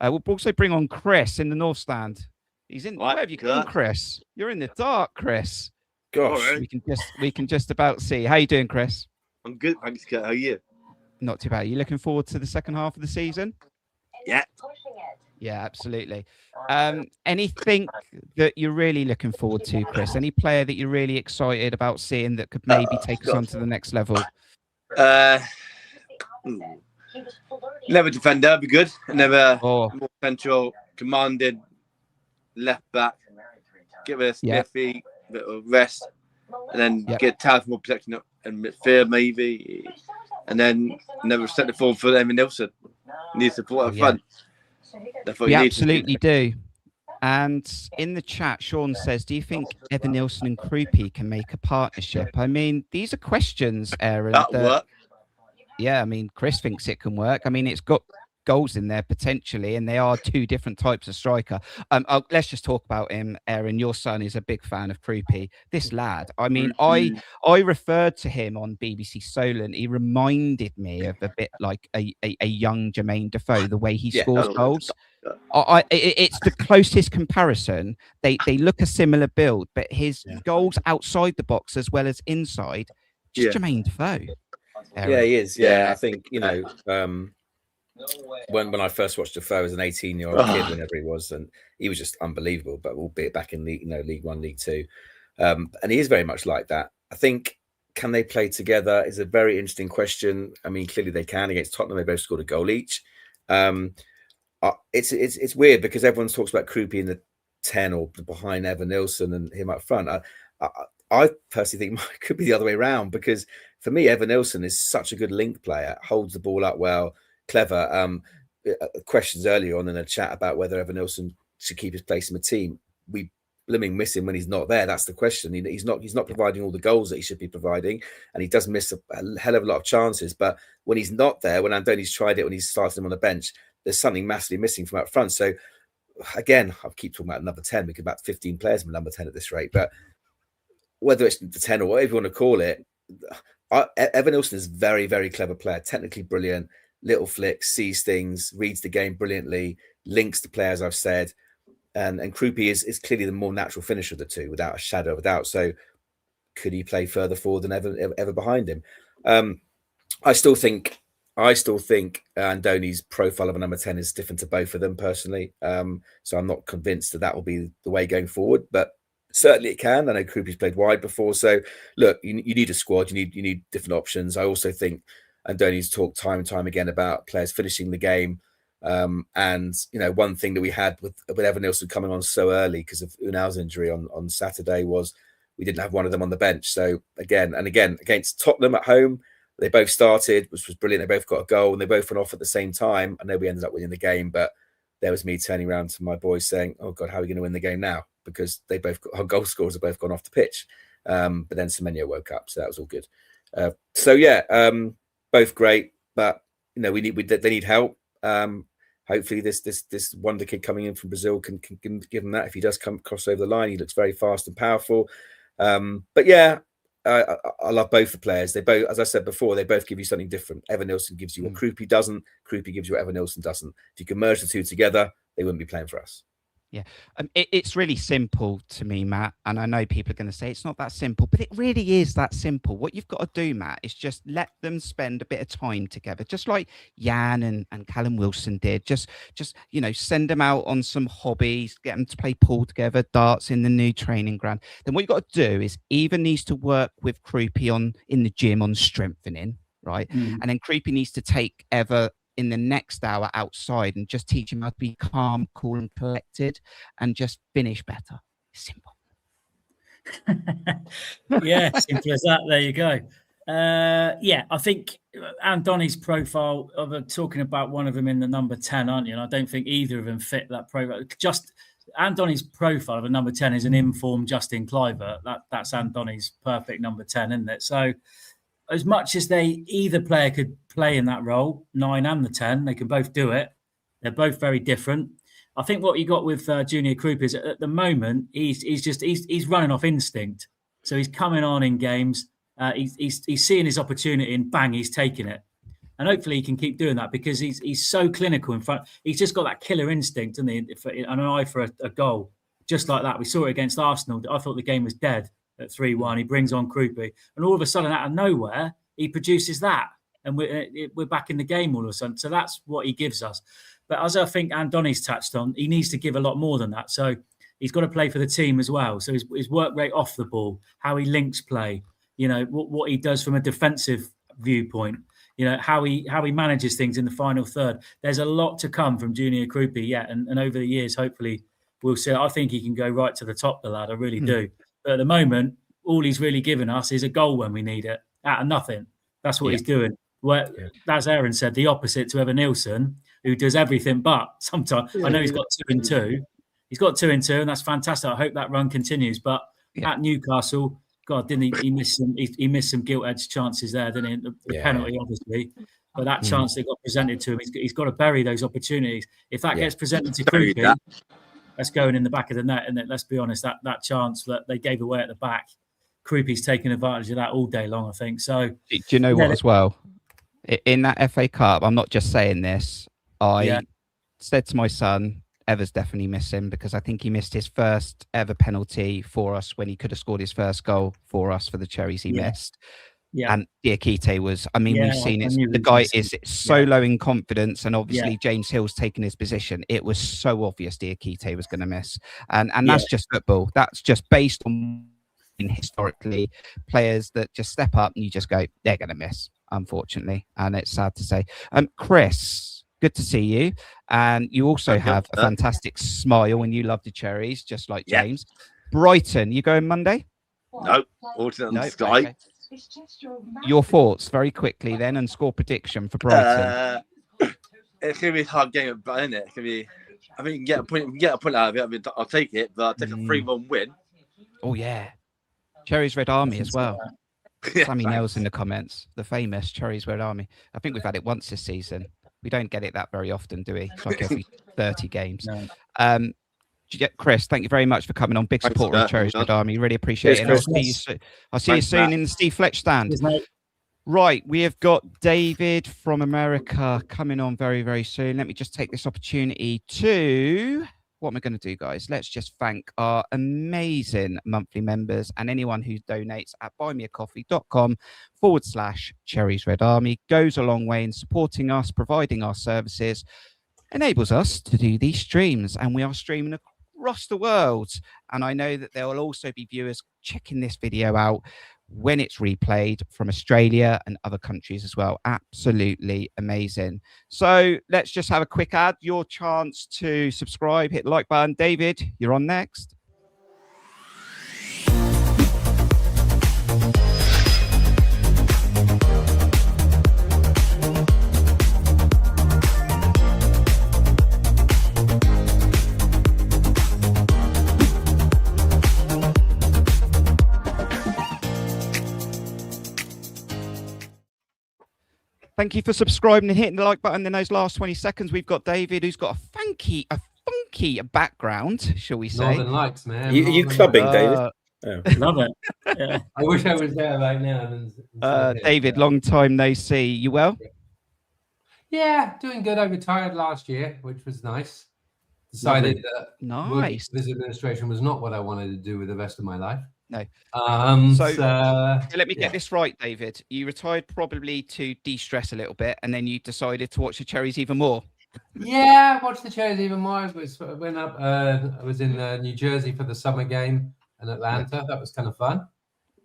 A: We'll also bring on Chris in the North Stand. He's in. Where have you gone, Chris? You're in the dark, Chris.
B: Gosh,
A: we can just about see. How you doing, Chris?
H: I'm good, thanks. How are you?
A: Not too bad. Are you looking forward to the second half of the season?
H: Yeah.
A: Yeah, absolutely. Anything that you're really looking forward to, Chris? Any player that you're really excited about seeing that could maybe take us on to the next level?
H: Never defender would be good. Never more central, commanded left back. Give us a spiffy, bit of rest, and then get talent more protection and midfield maybe, and then never set the form for Evan Nilsson. Need support up front.
A: We absolutely do. And in the chat, Sean says, do you think Evan Nilsson and Krupi can make a partnership? I mean, these are questions, Aaron.
H: That'll work.
A: Yeah, I mean, Chris thinks it can work. I mean, it's got goals in there potentially, and they are two different types of striker. Let's just talk about him, Aaron. Your son is a big fan of Krupi. This lad, I mean, I referred to him on BBC Solent. He reminded me of a bit like a young Jermaine Defoe, the way he scores goals. It's the closest comparison. They look a similar build, but his goals outside the box as well as inside, just Jermaine Defoe. Aaron.
B: Yeah, he is. Yeah, I think, you know, when I first watched Defoe as an 18-year-old kid, whenever he was, and he was just unbelievable, but albeit back in League One, League Two. And he is very much like that. I think, can they play together is a very interesting question. I mean, clearly they can. Against Tottenham, they both scored a goal each. It's weird because everyone talks about Krupi in the 10 or behind Evan Nilsson and him up front. I personally think it could be the other way around, because for me, Evan Nilsson is such a good link player, holds the ball up well, clever. Questions earlier on in a chat about whether Evan Nilsson should keep his place in the team. We blooming miss him when he's not there. That's the question. He's not providing all the goals that he should be providing, and he does miss a hell of a lot of chances. But when he's not there, when Andoni's tried it, when he's started him on the bench, there's something massively missing from up front. So again, I keep talking about number 10. We could about 15 players from number 10 at this rate, but whether it's the 10 or whatever you want to call it, Evan Nilsson is a very, very clever player, technically brilliant, little flicks, sees things, reads the game brilliantly, links to players, I've said. And Krupi is clearly the more natural finisher of the two, without a shadow of a doubt. So could he play further forward than ever behind him? I still think Andoni's profile of a number 10 is different to both of them personally. So I'm not convinced that will be the way going forward. But Certainly it can. I know Krupi's played wide before. So look, you need a squad. You need different options. I also think Andoni's talked time and time again about players finishing the game. And one thing that we had with Evan Nilsson coming on so early because of Unal's injury on Saturday was we didn't have one of them on the bench. So again against Tottenham at home, they both started, which was brilliant. They both got a goal and they both went off at the same time. I know we ended up winning the game, but there was me turning around to my boys saying, "Oh God, how are we going to win the game now?" Because they both our goal scorers have both gone off the pitch. But then Semenyo woke up, so that was all good. Both great, but they need help. Hopefully this wonder kid coming in from Brazil can give him that. If he does cross over the line, he looks very fast and powerful. I love both the players. They both, as I said before, they both give you something different. Evan Nilsson gives you what Krupi doesn't. Krupi gives you what Evan Nilsson doesn't. If you can merge the two together, they wouldn't be playing for us.
A: Yeah, it's really simple to me, Matt. And I know people are going to say it's not that simple, but it really is that simple. What you've got to do, Matt, is just let them spend a bit of time together, just like Jan and Callum Wilson did. Just send them out on some hobbies, get them to play pool together, darts in the new training ground. Then what you've got to do is Eva needs to work with Krupi in the gym on strengthening, right? And then Krupi needs to take Eva in the next hour outside and just teach him how to be calm, cool and collected and just finish better. Simple.
C: Yeah, simple as that. There you go. I think Andoni's profile, talking about one of them in the number 10, aren't you? And I don't think either of them fit that profile. Just Andoni's profile of a number 10 is an informed Justin Kluivert. That's Andoni's perfect number 10, isn't it? So as much as either player could play in that role, 9 and the 10, they can both do it. They're both very different. I think what you got with Junior Krupa is at the moment he's running off instinct. So he's coming on in games. He's seeing his opportunity and bang, he's taking it. And hopefully he can keep doing that because he's so clinical in front. He's just got that killer instinct, and an eye for a goal, just like that. We saw it against Arsenal. I thought the game was dead at 3-1. He brings on Krupi, and all of a sudden, out of nowhere, he produces that, and we're back in the game all of a sudden. So that's what he gives us. But as I think Andoni's touched on, he needs to give a lot more than that. So he's got to play for the team as well. So his work rate off the ball, how he links play, what he does from a defensive viewpoint, how he manages things in the final third. There's a lot to come from Junior Krupi yet, and over the years, hopefully, we'll see. I think he can go right to the top, the lad. I really do. But at the moment, all he's really given us is a goal when we need it, out of nothing. That's what he's doing. As Aaron said, the opposite to Evan Nilsson, who does everything but sometimes. I know he's got 2 and 2. He's got 2 and 2, and that's fantastic. I hope that run continues. But at Newcastle, God, didn't he miss some? He missed some gilt-edged chances there, didn't he? The penalty, obviously. But that chance that got presented to him, he's got to bury those opportunities. If that gets presented to Krupi, that's going in the back of the net, and let's be honest, that chance that they gave away at the back, Krupi's taking advantage of that all day long, I think. So,
A: do you know what as well? In that FA Cup, I'm not just saying this. I said to my son, Ever's definitely missing because I think he missed his first ever penalty for us when he could have scored his first goal for us for the Cherries. He missed. Yeah. And Diakite was, we've seen it. The guy is so low in confidence, and obviously James Hill's taken his position. It was so obvious Diakite was going to miss. And that's just football. That's just based on historically players that just step up and you just go, they're going to miss, unfortunately. And it's sad to say. Chris, good to see you. And you also have a fantastic smile and you love the Cherries, just like James. Brighton, you going Monday?
H: No, alternate on Sky.
A: Okay. Your thoughts very quickly then, and score prediction for Brighton.
H: It's going to be a hard game, but isn't it? It's going to be. I think you can get a point out of it. I'll take it, but I'll take a 3-1 win.
A: Oh yeah, Cherries Red Army as well. Sammy Nails in the comments, the famous Cherries Red Army. I think we've had it once this season. We don't get it that very often, do we? It's like every 30 games. No. Chris, thank you very much for coming on. Big supporter of Cherries Red Army. Really appreciate it. I'll see you soon in the Steve Fletch stand. Right, we have got David from America coming on very, very soon. Let me just take this opportunity to... What am I going to do, guys? Let's just thank our amazing monthly members and anyone who donates at buymeacoffee.com/Cherries Red Army. Goes a long way in supporting us, providing our services, enables us to do these streams. And we are streaming across the world. And I know that there will also be viewers checking this video out when it's replayed from Australia and other countries as well. Absolutely amazing. So let's just have a quick ad. Your chance to subscribe, hit the like button. David, you're on next. Thank you for subscribing and hitting the like button in those last 20 seconds. We've got David, who's got a funky background, shall we say?
I: Northern Lights, man.
B: You clubbing, David?
C: Oh. Love it. Yeah.
I: I wish I was there right now.
A: David, long time no see. You well?
I: Yeah, doing good. I retired last year, which was nice. Decided that working for this administration was not what I wanted to do with the rest of my life.
A: No.
I: So
A: let me get this right, David. You retired probably to de-stress a little bit, and then you decided to watch the Cherries even more.
I: Yeah, I watched the Cherries even more. I was in New Jersey for the summer game in Atlanta. That was kind of fun.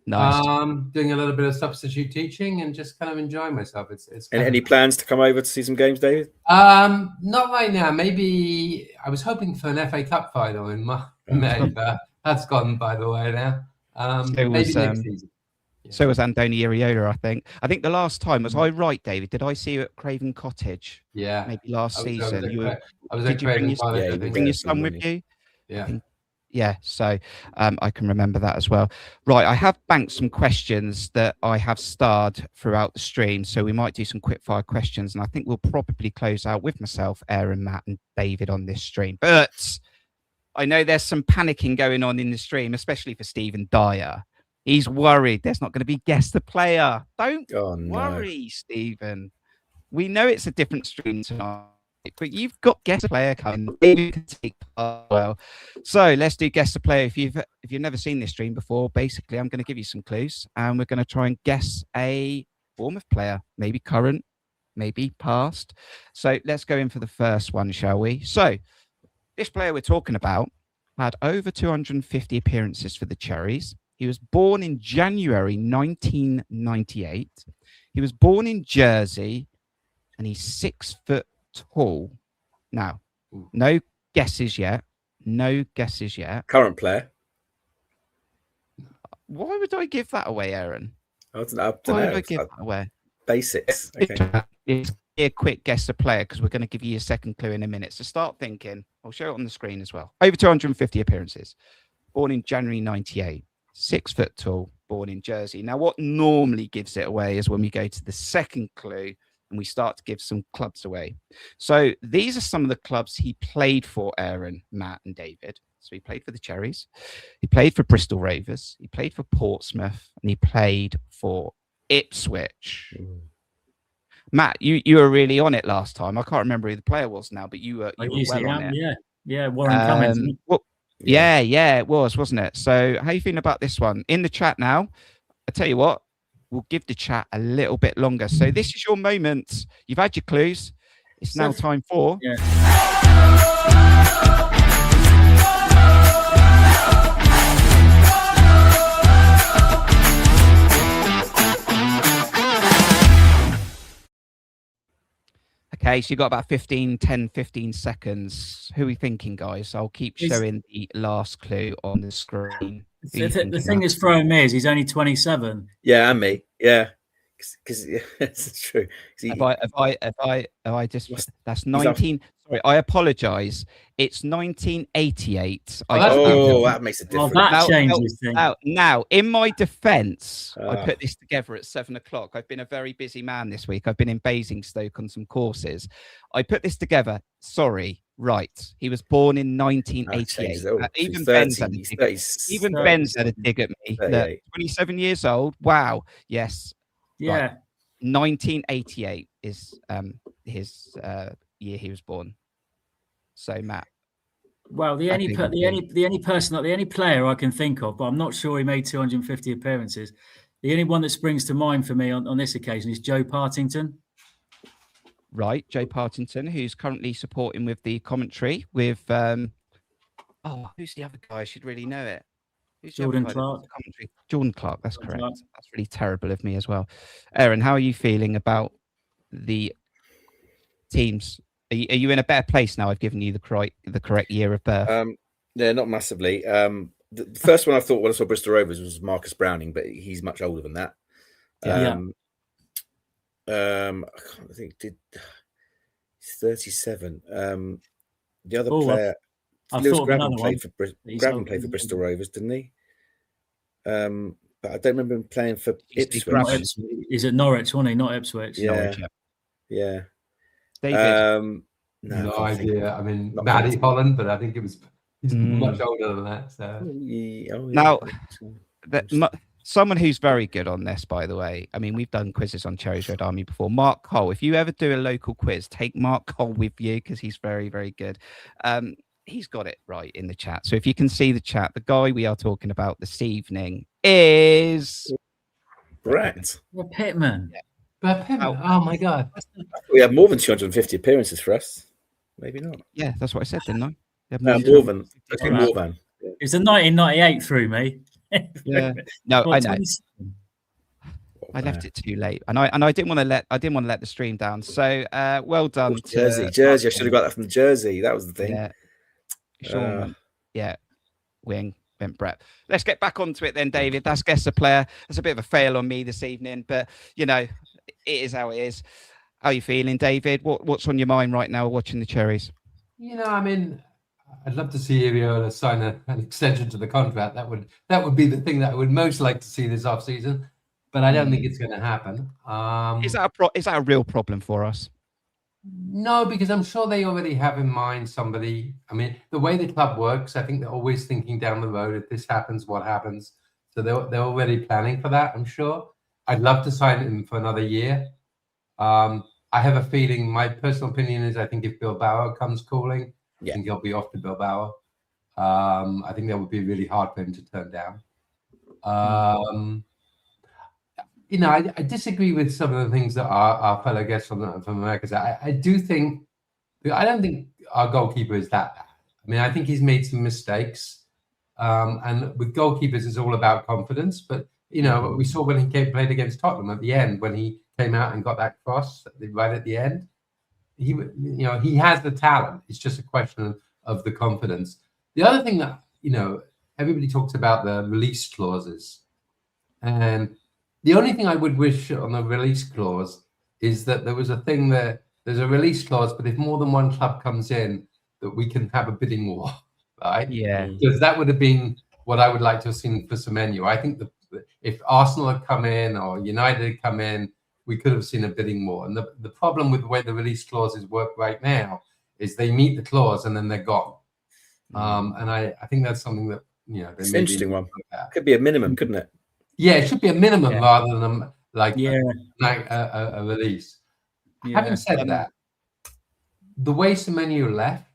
A: Nice.
I: Doing a little bit of substitute teaching and just kind of enjoying myself. It's
B: any plans to come over to see some games, David?
I: Not right now. Maybe I was hoping for an FA Cup final in May, but that's gone by the way now. Maybe next season. Yeah.
A: So was Andoni Iraola, I think the last time, was I right, David? Did I see you at Craven Cottage?
I: Yeah.
A: Maybe last season.
I: Did you
A: bring your son with you?
I: Yeah.
A: Yeah, so I can remember that as well. Right, I have banked some questions that I have starred throughout the stream, so we might do some quick fire questions, and I think we'll probably close out with myself, Aaron, Matt, and David on this stream. But I know there's some panicking going on in the stream, especially for Stephen Dyer. He's worried there's not going to be guest the player. Don't worry, Stephen. We know it's a different stream tonight, but you've got guest the player coming. You can take part well. So let's do guest the player. If you've never seen this stream before, basically I'm going to give you some clues, and we're going to try and guess a Bournemouth player, maybe current, maybe past. So let's go in for the first one, shall we? So this player we're talking about had over 250 appearances for the Cherries. He was born in January 1998. He was born in Jersey, and he's 6 foot tall. Now, no guesses yet. No guesses yet.
B: Current player.
A: Why would I give that away, Aaron?
B: I don't
A: Why
B: know.
A: would I give that away?
B: Basics. Okay.
A: It's a quick guess the player, because we're going to give you a second clue in a minute. So start thinking. I'll show it on the screen as well. Over 250 appearances. Born in January 98. 6 foot tall. Born in Jersey. Now, what normally gives it away is when we go to the second clue and we start to give some clubs away. So these are some of the clubs he played for, Aaron, Matt, and David. So he played for the Cherries. He played for Bristol Rovers. He played for Portsmouth. And he played for Ipswich. Matt, you were really on it last time. I can't remember who the player was now, but you were well on it.
C: Yeah, Warren Cummins.
A: Well, yeah, it was, wasn't it? So how are you feeling about this one? In the chat now, I tell you what, we'll give the chat a little bit longer. So this is your moment. You've had your clues. It's now time for...
C: Yeah.
A: Okay, so you've got about 15 seconds. Who are we thinking, guys? I'll keep showing the last clue on the screen.
C: The thing that's throwing me is he's only 27.
B: Yeah, and me. Yeah, because it's true.
A: If I just that's 19. Sorry, I apologise. It's 1988.
B: That makes a difference.
C: Well, that changes things.
A: Now, in my defence, I put this together at 7 o'clock. I've been a very busy man this week. I've been in Basingstoke on some courses. I put this together. Sorry, right. He was born in 1988. Even Ben's had a dig at me. 27 years old. Wow. Yes.
C: Yeah.
A: Right. 1988 is his year he was born. So Matt.
C: Well, the only player I can think of, but I'm not sure he made 250 appearances. The only one that springs to mind for me on this occasion is Joe Partington.
A: Right, Joe Partington, who's currently supporting with the commentary with Oh, who's the other guy? I should really know it. Who's the
C: Jordan
A: other guy that does
C: Clark.
A: the commentary? Jordan Clark. That's
C: Jordan
A: correct.
C: Clark.
A: That's really terrible of me as well. Aaron, how are you feeling about the teams? Are you in a better place now? I've given you the correct year of birth.
B: Yeah, not massively. The first one I thought when I saw Bristol Rovers was Marcus Browning, but he's much older than that. I think he's 37. The other player, Lewis Graven played for Bristol Rovers, didn't he? But I don't remember him playing for Ipswich.
C: He's at Norwich, wasn't he? Not Ipswich.
B: Yeah,
C: Norwich,
B: yeah.
H: David, no idea. I mean, Maddie Holland, but I think he's much older than that. So
A: now, someone who's very good on this, by the way. I mean, we've done quizzes on Cherries Red Army before. Mark Cole. If you ever do a local quiz, take Mark Cole with you because he's very, very good. He's got it right in the chat. So if you can see the chat, the guy we are talking about this evening is
B: Brett
C: Pittman.
A: Yeah.
I: Brett Pittman. Oh my God.
B: We have more than 250 appearances for us. Maybe not.
A: Yeah, that's what I said, didn't I?
B: More than. I think more than.
C: Yeah. It was a 1998 through me.
A: Yeah. No, I know. I left it too late, and I didn't want to let the stream down. So well done.
B: Jersey. I should have got that from Jersey. That was the thing.
A: Yeah. Sean, wing went Brett. Let's get back onto it then, David. That's guess the player. That's a bit of a fail on me this evening, but it is how it is. How are you feeling, David? What's on your mind right now watching the Cherries?
I: I mean, I'd love to see Iriola sign an extension to the contract. That would be the thing that I would most like to see this off-season, but I don't think it's going to happen.
A: Is that a real problem for us?
I: No, because I'm sure they already have in mind somebody. I mean, the way the club works, I think they're always thinking down the road. If this happens, what happens? So they're already planning for that, I'm sure. I'd love to sign him for another year. I have a feeling, my personal opinion is, I think if Bilbao comes calling, I think he'll be off to Bilbao. I think that would be really hard for him to turn down. I disagree with some of the things that our fellow guests from America say. I don't think our goalkeeper is that bad. I mean, I think he's made some mistakes. And with goalkeepers, it's all about confidence. But, we saw when he played against Tottenham at the end, when he came out and got that cross right at the end. He has the talent. It's just a question of the confidence. The other thing that, everybody talks about the release clauses. And the only thing I would wish on the release clause is that there was a thing that there's a release clause, but if more than one club comes in, that we can have a bidding war, right?
A: Yeah.
I: Because that would have been what I would like to have seen for Semenyo. I think if Arsenal had come in or United had come in, we could have seen a bidding war. And the problem with the way the release clauses work right now is they meet the clause and then they're gone. And I think that's something that,
B: it's an interesting one. Could be a minimum, couldn't it?
I: Yeah, it should be a minimum rather than a release. Yeah. Having said that, the way Semenyo left,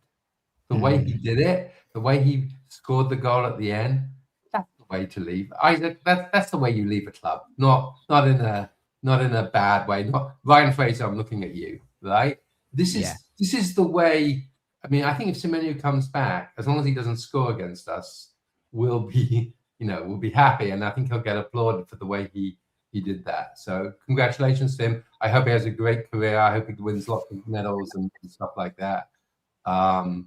I: the way he did it, the way he scored the goal at the end, that's the way to leave. Isaac, that's the way you leave a club. Not in a bad way. Not Ryan Fraser, I'm looking at you, right? This is the way. I mean, I think if Semenyo comes back, as long as he doesn't score against us, we'll be happy, and I think he'll get applauded for the way he did that. So congratulations to him. I hope he has a great career. I hope he wins lots of medals and stuff like that. And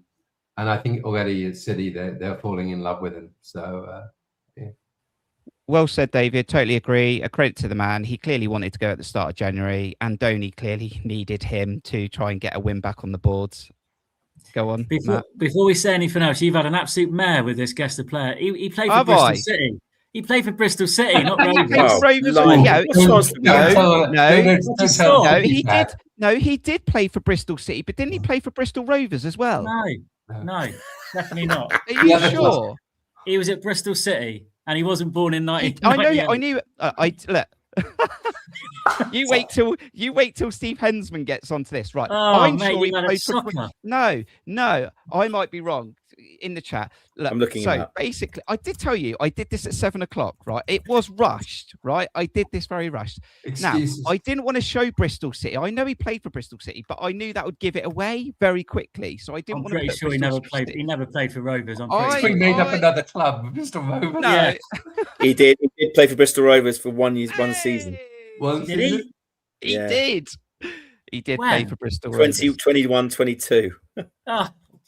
I: I think already at City, they're falling in love with him. So,
A: Well said, David. Totally agree. A credit to the man. He clearly wanted to go at the start of January. Andoni clearly needed him to try and get a win back on the boards. Go on.
C: Before we say anything else, you've had an absolute mare with this guest of player. He played for Bristol City. He played for Bristol City, not Rovers.
A: He did play for Bristol City, but didn't he play for Bristol Rovers as well?
C: No, definitely not.
A: Are you sure?
C: He was at Bristol City, and he wasn't born in 1998.
A: I knew. Look. You wait till Steve Hensman gets onto this, right?
C: I'm sure he played for
A: No, I might be wrong. in the chat. Look,
B: I'm looking him up.
A: Basically, I did tell you I did this at 7 o'clock, right? It was rushed, right? I did this very rushed.
I: Excuses.
A: Now, I didn't want to show Bristol City. I know he played for Bristol City, but I knew that would give it away very quickly. So I didn't want to.
C: I'm pretty sure he never played. He never played for Rovers. I'm pretty
I: sure he made up another club, Bristol Rovers.
A: No.
C: Yeah.
B: He did play for Bristol Rovers for one season.
C: Did he?
A: He did. He did
C: When?
A: play for Bristol Rovers.
B: 21-22.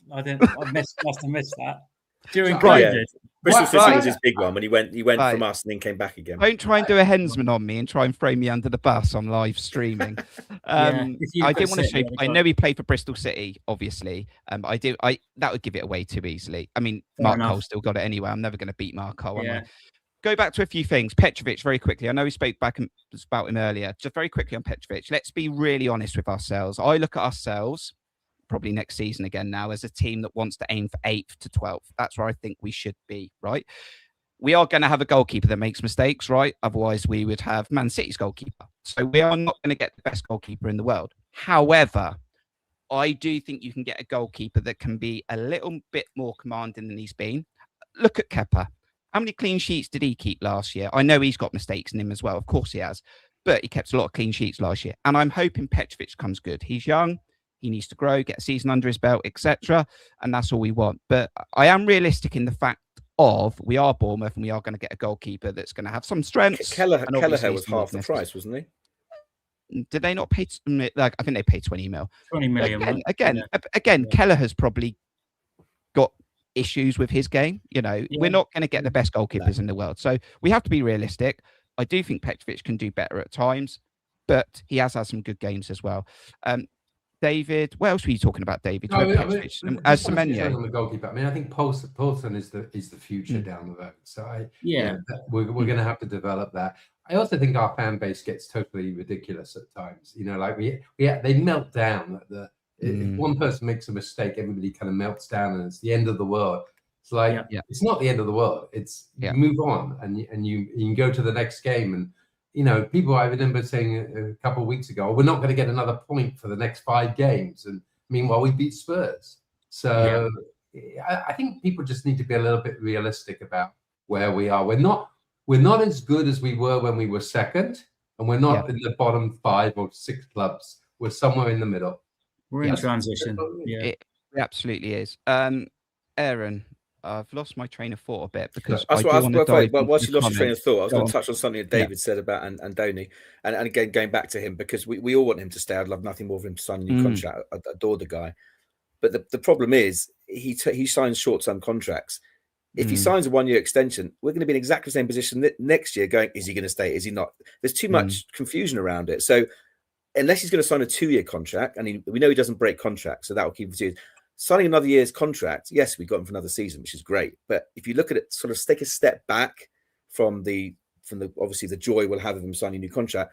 C: I didn't. Must have missed that during
A: Right.
C: COVID.
B: Bristol City was his big one when he went from us and then came back again.
A: Don't try and do a hensman on me and try and throw me under the bus on live streaming. I didn't want to show. I know he played for Bristol City, obviously. That would give it away too easily. I mean, Mark Cole still got it anyway. I'm never going to beat Mark Cole.
C: Yeah.
A: Go back to a few things. Petrovic, very quickly. I know we spoke about him earlier. Just very quickly on Petrovic. Let's be really honest with ourselves. I look at ourselves, probably next season again now, as a team that wants to aim for 8th to 12th. That's where I think we should be, right? We are going to have a goalkeeper that makes mistakes, right? Otherwise, we would have Man City's goalkeeper. So we are not going to get the best goalkeeper in the world. However, I do think you can get a goalkeeper that can be a little bit more commanding than he's been. Look at Kepa. How many clean sheets did he keep last year? I know he's got mistakes in him as well. Of course he has. But he kept a lot of clean sheets last year. And I'm hoping Petrovic comes good. He's young. He needs to grow, get a season under his belt, etc. And that's all we want. But I am realistic in the fact of we are Bournemouth and we are going to get a goalkeeper that's going to have some strengths.
B: Kelleher was half the price, wasn't he?
A: Did they not pay? I think they paid 20 mil.
C: 20 million.
A: Again, Kelleher's probably got issues with his game. We're not going to get the best goalkeepers in the world. So we have to be realistic. I do think Petrovic can do better at times, but he has had some good games as well. David, what else were you talking about, David? As Semenyo,
I: on the goalkeeper. I mean, I think Paulson is the future down the road. So we're going to have to develop that. I also think our fan base gets totally ridiculous at times. They melt down. If one person makes a mistake, everybody kind of melts down, and it's the end of the world. It's like it's not the end of the world. It's you move on, and you can go to the next game. And people, I remember saying a couple of weeks ago, we're not going to get another point for the next 5 games. And meanwhile, we beat Spurs. So I think people just need to be a little bit realistic about where we are. We're not as good as we were when we were second, and we're not in the bottom 5 or 6 clubs. We're somewhere in the middle.
C: We're in transition.
A: It absolutely is. Aaron, I've lost my train of thought a bit because
B: whilst you lost your train of thought, I was going to touch on something that David said about Andoni, and again going back to him, because we all want him to stay. I'd love nothing more for him to sign a new contract. I adore the guy, but the problem is he signs short-term contracts. If he signs a 1-year extension, we're going to be in exactly the same position next year. Going, is he going to stay? Is he not? There's too much confusion around it. So unless he's going to sign a 2-year contract, and we know he doesn't break contracts, so that will keep him serious. Signing another year's contract, yes, we got him for another season, which is great. But if you look at it, sort of take a step back from the obviously the joy we'll have of him signing a new contract.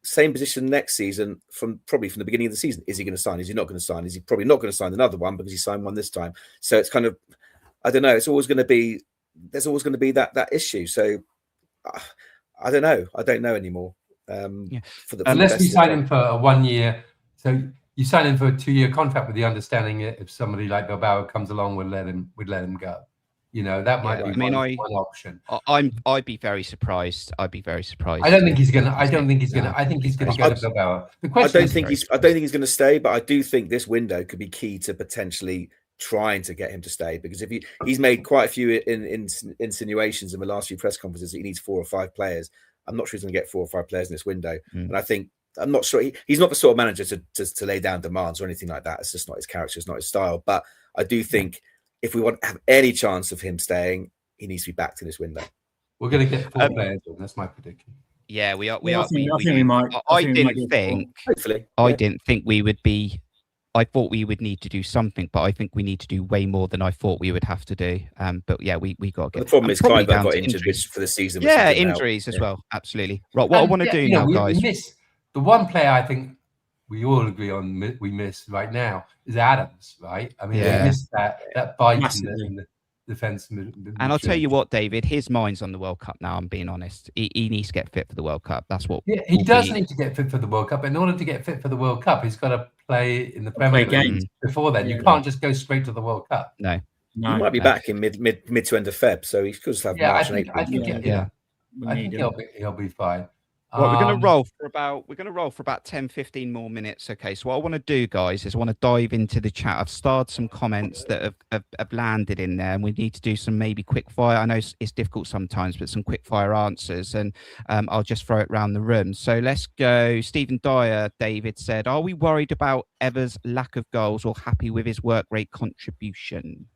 B: Same position next season, probably from the beginning of the season. Is he going to sign? Is he not going to sign? Is he probably not going to sign another one because he signed one this time? So it's kind of, I don't know. It's always going to be. There's always going to be that issue. So I don't know. I don't know anymore.
I: Unless we sign him for a 1 year, so you sign him for a 2-year contract with the understanding that if somebody like Bilbao comes along, we'd let him go. That might be one option.
A: I'd be very surprised. I
I: don't think he's gonna. I think he's gonna go to Bilbao.
B: I don't think he's going to stay, but I do think this window could be key to potentially trying to get him to stay, because if he's made quite a few insinuations in the last few press conferences that he needs 4 or 5 players. I'm not sure he's going to get 4 or 5 players in this window, and I'm not sure he's not the sort of manager to lay down demands or anything like that. It's just not his character, it's not his style. But I do think if we want to have any chance of him staying, he needs to be backed in this window.
I: We're going to get 4 players. That's my prediction.
A: Yeah, we are.
C: I think we might.
A: I didn't think we would be. I thought we would need to do something, but I think we need to do way more than I thought we would have to do. But yeah, we got to get.
B: The problem is Clive got injured for the season.
A: Yeah, injuries as well. Absolutely. Right, what I want to do now, guys.
I: We miss the one player I think we all agree on. We miss right now is Adams, right? I mean, we miss that bite in the defense.
A: And I'll tell you what, David, his mind's on the World Cup now. I'm being honest. He needs to get fit for the World Cup. That's what.
I: Yeah, he does need to get fit for the World Cup. In order to get fit for the World Cup, he's got to play in the Premier League before then. You can't just go straight to the World Cup.
A: No.
B: He might be back in mid to end of Feb, so he could just have March and April.
I: I think he'll be fine.
A: Well, we're going to roll for about 10, 15 more minutes. Okay. So what I want to do, guys, is I want to dive into the chat. I've starred some comments that have landed in there, and we need to do some maybe quick fire. I know it's difficult sometimes, but some quick fire answers, and I'll just throw it around the room. So let's go. Stephen Dyer, David said, "Are we worried about Ever's lack of goals or happy with his work rate contribution?"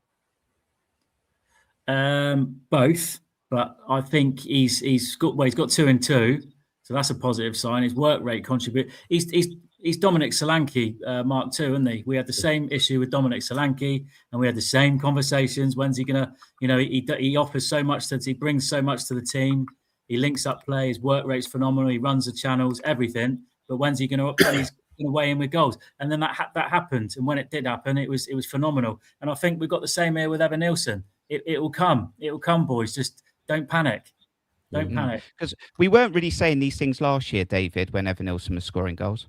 C: Both, but I think he's got 2 and 2. So that's a positive sign. His work rate contribute. He's Dominic Solanke, Mark II, isn't he? We had the same issue with Dominic Solanke, and we had the same conversations. When's he gonna? He offers so much he brings so much to the team. He links up play. His work rate's phenomenal. He runs the channels, everything. But when's he gonna weigh in with goals? And then that happened. And when it did happen, it was phenomenal. And I think we've got the same here with Evan Nilsson. It will come. It will come, boys. Just don't panic. Don't panic.
A: Because we weren't really saying these things last year, David, when Evan Nilsson was scoring goals.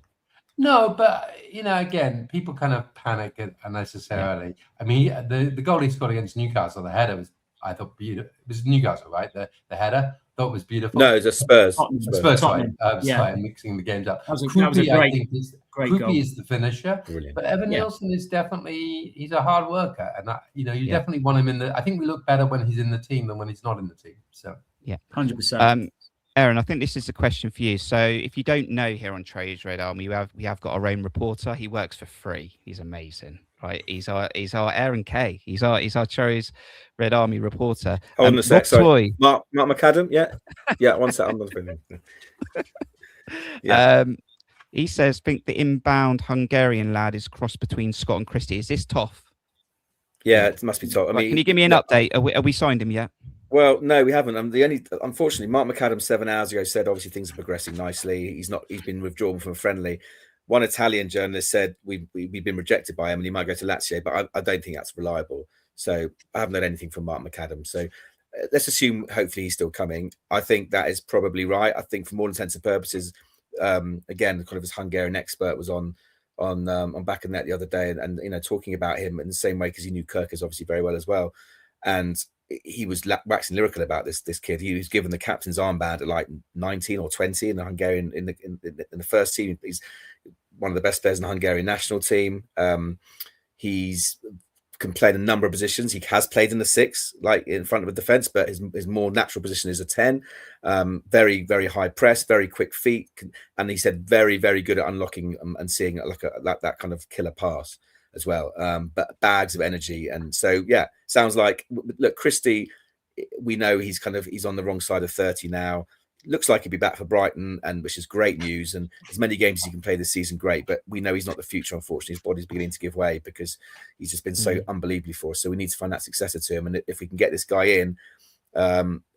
I: No, but, again, people kind of panic unnecessarily. Yeah. I mean, the goal he scored against Newcastle, the header was, I thought, beautiful. It was Newcastle, right? The header, thought was beautiful.
B: No, it was a Spurs.
I: Spurs, right? I'm mixing the games up.
C: That was a great goal.
I: Krupi is the finisher.
B: Brilliant.
I: But Evan Nilsson is definitely, he's a hard worker. And, you definitely want him in I think we look better when he's in the team than when he's not in the team. So.
A: Yeah,
C: 100%.
A: Aaron, I think this is a question for you. So, if you don't know, here on Cherries Red Army, we have got our own reporter. He works for free. He's amazing, right? He's our Aaron K. He's our Cherries Red Army reporter.
B: Hold on a sec. Sorry, Mark McAdam. Yeah, one sec. I'm
A: yeah. He says, think the inbound Hungarian lad is cross between Scott and Christie. Is this Toff?
B: Yeah, it must be Toff. I mean,
A: can you give me an update? Are we signed him yet?
B: Well, no, we haven't. Unfortunately, Mark McAdam 7 hours ago said obviously things are progressing nicely. He's been withdrawn from a friendly. One Italian journalist said we've been rejected by him and he might go to Lazio, but I don't think that's reliable. So I haven't heard anything from Mark McAdam. So let's assume hopefully he's still coming. I think that is probably right. I think for all intents and purposes, again, kind of his Hungarian expert was on Back in Net the other day and talking about him in the same way because he knew Kirkers obviously very well as well. And he was waxing lyrical about this kid. He was given the captain's armband at like 19 or 20 in the Hungarian in the first team. He's one of the best players in the Hungarian national team. He's can play in a number of positions. He has played in the 6, like in front of a defense, but his more natural position is a 10. Very, very high press, very quick feet, and he said very, very good at unlocking and seeing that kind of killer pass as well, but bags of energy. And so, sounds like, look, Christie, we know he's on the wrong side of 30 now. Looks like he'll be back for Brighton, and which is great news. And as many games as he can play this season, great. But we know he's not the future, unfortunately. His body's beginning to give way because he's just been so unbelievably for us. So we need to find that successor to him. And if we can get this guy in,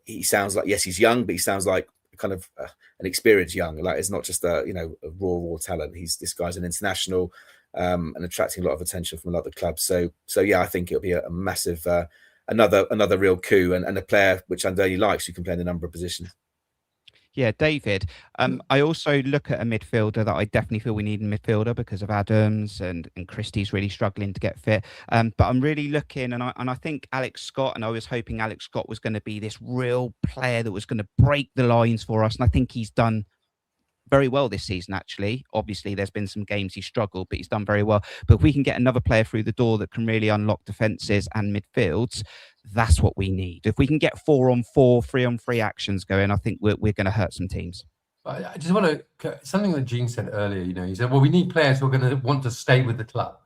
B: he sounds like, yes, he's young, but he sounds like kind of an experienced young. Like it's not just a raw talent. This guy's an international. And attracting a lot of attention from a lot of clubs. So I think it'll be a massive, another real coup and a player which Andoni likes who can play in a number of positions.
A: Yeah, David. I also look at a midfielder that I definitely feel we need in midfielder because of Adams and Christie's really struggling to get fit. But I'm really looking, and I think Alex Scott, and I was hoping Alex Scott was going to be this real player that was going to break the lines for us, and I think he's done very well this season, actually. Obviously, there's been some games he struggled, but he's done very well. But if we can get another player through the door that can really unlock defences and midfields, that's what we need. If we can get 4-on-4, 3-on-3 actions going, I think we're going to hurt some teams.
I: I just want to, something that Gene said earlier, he said, well, we need players who are going to want to stay with the club.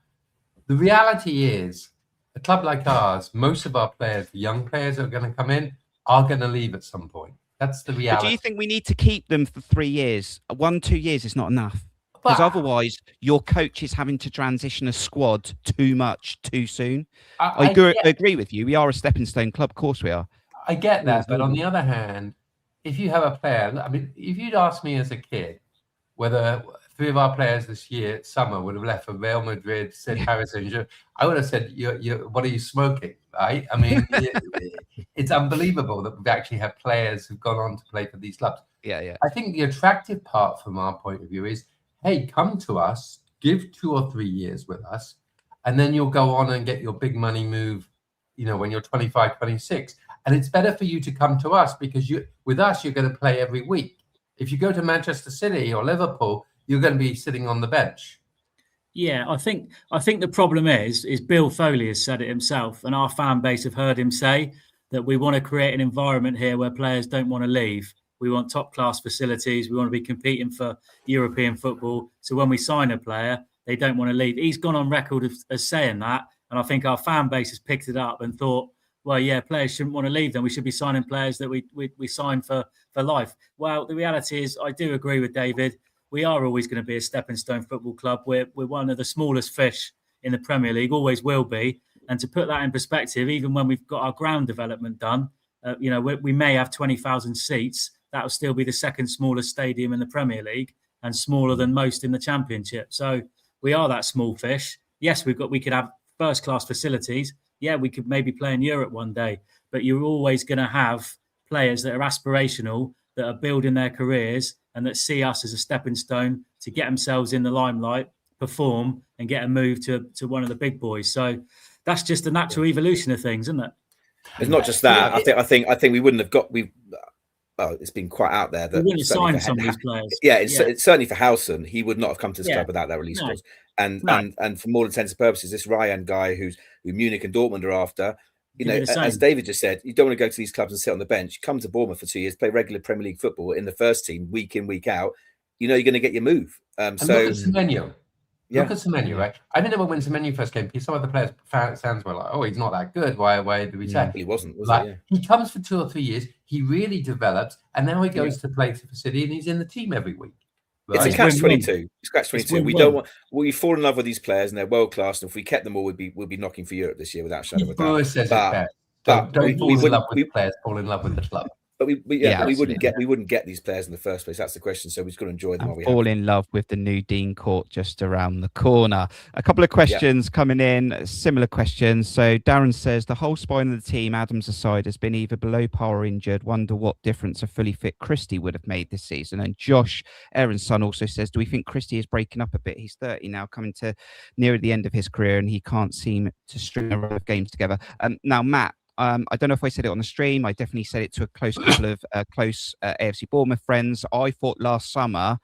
I: The reality is, a club like ours, most of our players, the young players that are going to come in, are going to leave at some point. That's the reality.
A: But do you think we need to keep them for 3 years? 1-2 years is not enough. Because otherwise, your coach is having to transition a squad too much, too soon. I agree with you. We are a stepping stone club. Of course we are.
I: I get that. But on the other hand, if you have a player, I mean, if you'd asked me as a kid whether 3 of our players this year, summer, would have left for Real Madrid, Paris Saint-Germain, I would have said, what are you smoking? Right? I mean, it's unbelievable that we've actually had players who've gone on to play for these clubs.
A: Yeah.
I: I think the attractive part from our point of view is, hey, come to us, give 2 or 3 years with us, and then you'll go on and get your big money move when you're 25, 26. And it's better for you to come to us because with us, you're going to play every week. If you go to Manchester City or Liverpool, you're going to be sitting on the bench.
C: Yeah, I think the problem is Bill Foley has said it himself, and our fan base have heard him say that we want to create an environment here where players don't want to leave. We want top-class facilities. We want to be competing for European football. So when we sign a player, they don't want to leave. He's gone on record as saying that, and I think our fan base has picked it up and thought, well, yeah, players shouldn't want to leave. Then we should be signing players that we sign for life. Well, the reality is, I do agree with David. We are always going to be a stepping stone football club. We're one of the smallest fish in the Premier League, always will be. And to put that in perspective, even when we've got our ground development done, we may have 20,000 seats. That will still be the second smallest stadium in the Premier League and smaller than most in the Championship. So we are that small fish. Yes, we could have first-class facilities. Yeah, we could maybe play in Europe one day. But you're always going to have players that are aspirational, that are building their careers and that see us as a stepping stone to get themselves in the limelight, perform, and get a move to one of the big boys. So that's just the natural evolution of things, isn't it?
B: It's not just that. I think we wouldn't have got. It's been quite out there that
C: we wouldn't have signed some of these players.
B: Yeah, it's certainly for Howson. He would not have come to this club without that release clause. And for more intents and purposes, this Ryan guy who Munich and Dortmund are after. As David just said, you don't want to go to these clubs and sit on the bench. Come to Bournemouth for 2 years, play regular Premier League football in the first team, week in, week out. You're going to get your move.
I: Look at Semenyo. Look at Semenyo, right? I remember when Semenyo first came, some of the players sounds were like, oh, he's not that good. Why did we say?
B: He wasn't, was
I: he? He comes for 2 or 3 years. He really develops, and now he goes to play for City, and he's in the team every week.
B: Right? It's a catch-22. It's catch-22. We don't want. We fall in love with these players, and they're world class. And if we kept them all, we'll be knocking for Europe this year without a shadow of a doubt.
I: Always says it best. Don't fall in love with players. Fall in love with the club.
B: But we wouldn't get these players in the first place. That's the question. So we've just got to enjoy them.
A: Fall in love with the new Dean Court just around the corner. A couple of questions coming in, similar questions. So Darren says the whole spine of the team, Adams aside, has been either below par or injured. Wonder what difference a fully fit Christie would have made this season. And Josh, Aaron's son, also says, do we think Christie is breaking up a bit? He's 30 now, coming to near the end of his career, and he can't seem to string a run of games together. Now, Matt. I don't know if I said it on the stream. I definitely said it to a close couple of AFC Bournemouth friends. I thought last summer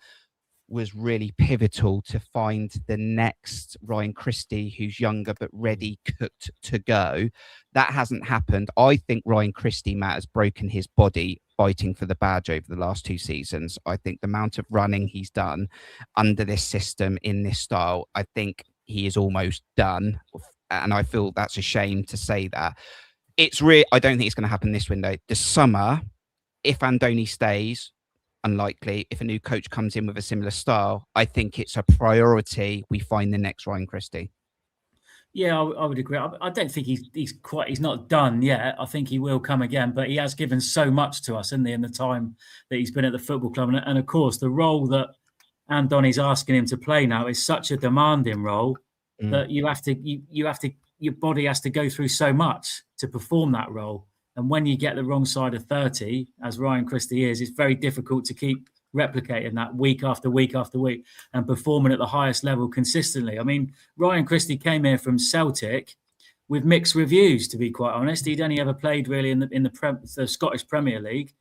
A: was really pivotal to find the next Ryan Christie, who's younger but ready, cooked to go. That hasn't happened. I think Ryan Christie, Matt, has broken his body fighting for the badge over the last 2 seasons. I think the amount of running he's done under this system in this style, I think he is almost done. And I feel that's a shame to say that. I don't think it's going to happen this window. This summer, if Andoni stays, unlikely. If a new coach comes in with a similar style, I think it's a priority we find the next Ryan Christie.
C: Yeah, I would agree. I don't think he's not done yet. I think he will come again, but he has given so much to us in the time that he's been at the football club. And of course, the role that Andoni's asking him to play now is such a demanding role that you have to your body has to go through so much to perform that role. And when you get the wrong side of 30, as Ryan Christie is, it's very difficult to keep replicating that week after week after week and performing at the highest level consistently. I mean, Ryan Christie came here from Celtic with mixed reviews, to be quite honest. He'd only ever played really in the Scottish Premier League.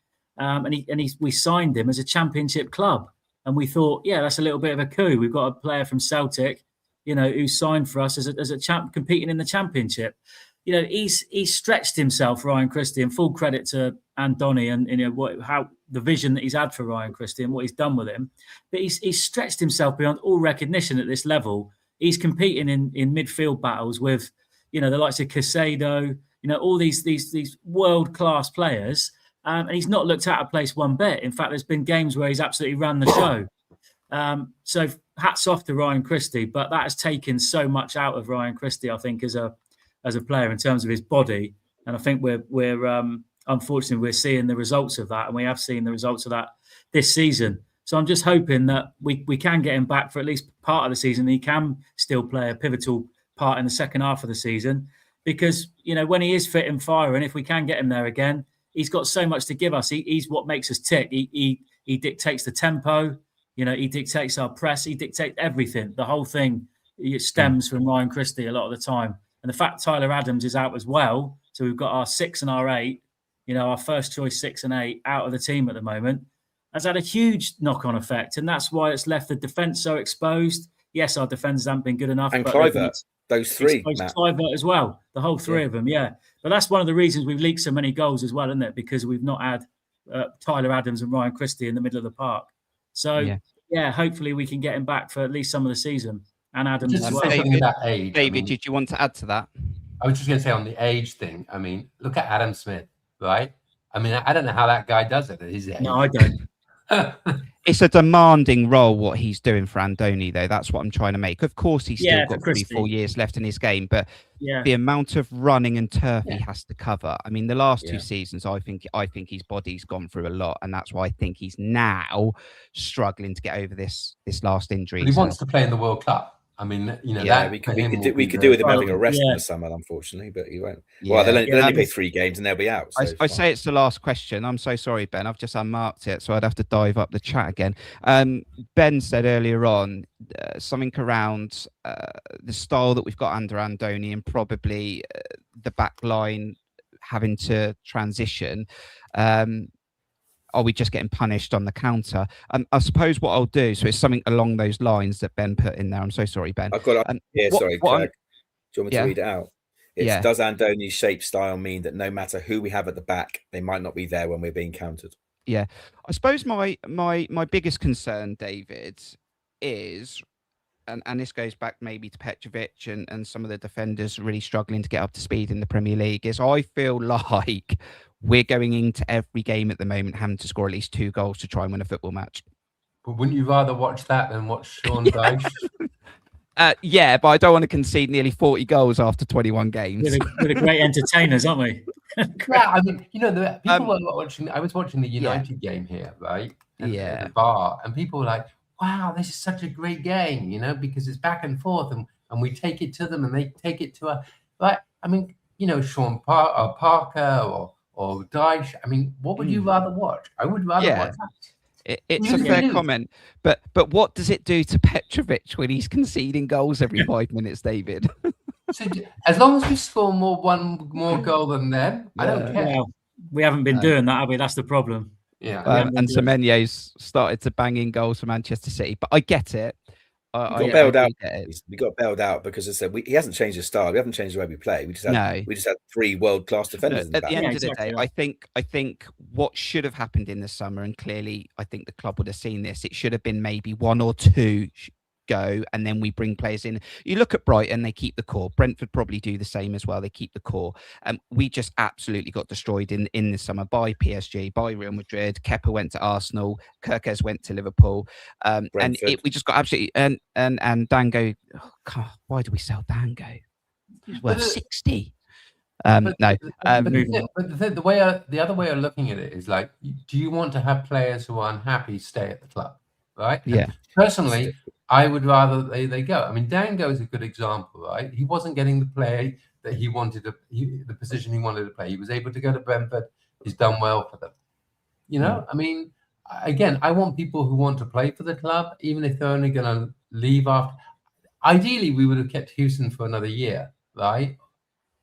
C: We signed him as a Championship club. And we thought, yeah, that's a little bit of a coup. We've got a player from Celtic, who signed for us as a champ competing in the Championship. He's stretched himself, Ryan Christie, and full credit to Andoni and how the vision that he's had for Ryan Christie and what he's done with him. But he's stretched himself beyond all recognition at this level. He's competing in midfield battles with, the likes of Caicedo, all these world class players, and he's not looked out of place one bit. In fact, there's been games where he's absolutely ran the show. So hats off to Ryan Christie, but that has taken so much out of Ryan Christie, I think, as a player in terms of his body. And I think we're unfortunately we're seeing the results of that, and we have seen the results of that this season. So I'm just hoping that we can get him back for at least part of the season. He can still play a pivotal part in the second half of the season, because when he is fit and firing, if we can get him there again, he's got so much to give us. He's what makes us tick. He dictates the tempo. He dictates our press. He dictates everything. The whole thing stems from Ryan Christie a lot of the time. And the fact Tyler Adams is out as well So we've got our 6 and our 8, our first choice 6 and 8 out of the team at the moment. Has had a huge knock-on effect, and that's why it's left the defence so exposed. Yes, our defenders haven't been good enough.
B: And
C: but
B: Clivert, those three, Matt.
C: Clivert as well, the whole three of them, yeah. But that's one of the reasons we've leaked so many goals as well, isn't it? Because we've not had Tyler Adams and Ryan Christie in the middle of the park. So, hopefully we can get him back for at least some of the season. And Adams
I: just
C: as well.
I: something about age.
A: David, did you want to add to that?
I: I was just going to say on the age thing. I mean, look at Adam Smith, right? I mean, I don't know how that guy does it at his age.
C: No, I don't.
A: It's a demanding role what he's doing for Andoni, though. That's what I'm trying to make. Of course, he's still got 3-4 years left in his game, but the amount of running and turf he has to cover. I mean, the last 2 seasons, I think his body's gone through a lot, and that's why I think he's now struggling to get over this last injury.
I: But he wants to play in the World Cup. I mean,
B: we could do with him having a rest in the summer, unfortunately, but he won't. Well, they'll only play 3 games and they'll be out. So
A: I say it's the last question. I'm so sorry, Ben. I've just unmarked it, so I'd have to dive up the chat again. Ben said earlier on something around the style that we've got under Andoni and probably the back line having to transition. Are we just getting punished on the counter? I suppose what I'll do, so it's something along those lines that Ben put in there. I'm so sorry, Ben.
B: I've got sorry, Craig. Do you want me to read it out? Does Andoni's shape style mean that no matter who we have at the back, they might not be there when we're being countered?
A: Yeah. I suppose my biggest concern, David, is, and this goes back maybe to Petrovic and some of the defenders really struggling to get up to speed in the Premier League, is I feel like we're going into every game at the moment having to score at least 2 goals to try and win a football match.
I: But wouldn't you rather watch that than watch Sean Dyche?
A: Yeah, but I don't want to concede nearly 40 goals after 21 games.
C: We're great entertainers, aren't we?
I: Yeah, I mean, people were watching. I was watching the United game here, right? At the bar, and people were like, "Wow, this is such a great game," because it's back and forth, and we take it to them, and they take it to us. But I mean, Sean Parker or Dyche. I mean, what would you rather watch? I would rather watch that.
A: It's a fair comment, but what does it do to Petrovic when he's conceding goals every 5 minutes, David?
I: So as long as we score one more goal than them, I don't care.
C: Well, we haven't been doing that, have we? That's the problem.
I: Yeah,
A: and Semenyo's started to bang in goals for Manchester City, but I get it.
B: We got bailed out because I said he hasn't changed his style. We haven't changed the way we play. We just had 3 world-class defenders.
A: At the end of the day, I think what should have happened in the summer, and clearly I think the club would have seen this, it should have been maybe 1 or 2 go, and then we bring players in. You look at Brighton, they keep the core. Brentford probably do the same as well. They keep the core. We just absolutely got destroyed in the summer by PSG, by Real Madrid. Kepa went to Arsenal. Kirkes went to Liverpool. And we just got absolutely and Dango. Oh God, why do we sell Dango? He's worth 60.
I: But the other way of looking at it is like, do you want to have players who are unhappy stay at the club, right?
A: Yeah.
I: And personally, I would rather they go. I mean, Dango is a good example, right? He wasn't getting the play that he wanted the position he wanted to play. He was able to go to Brentford. He's done well for them. I mean, again, I want people who want to play for the club, even if they're only going to leave after. Ideally, we would have kept Houston for another year, right?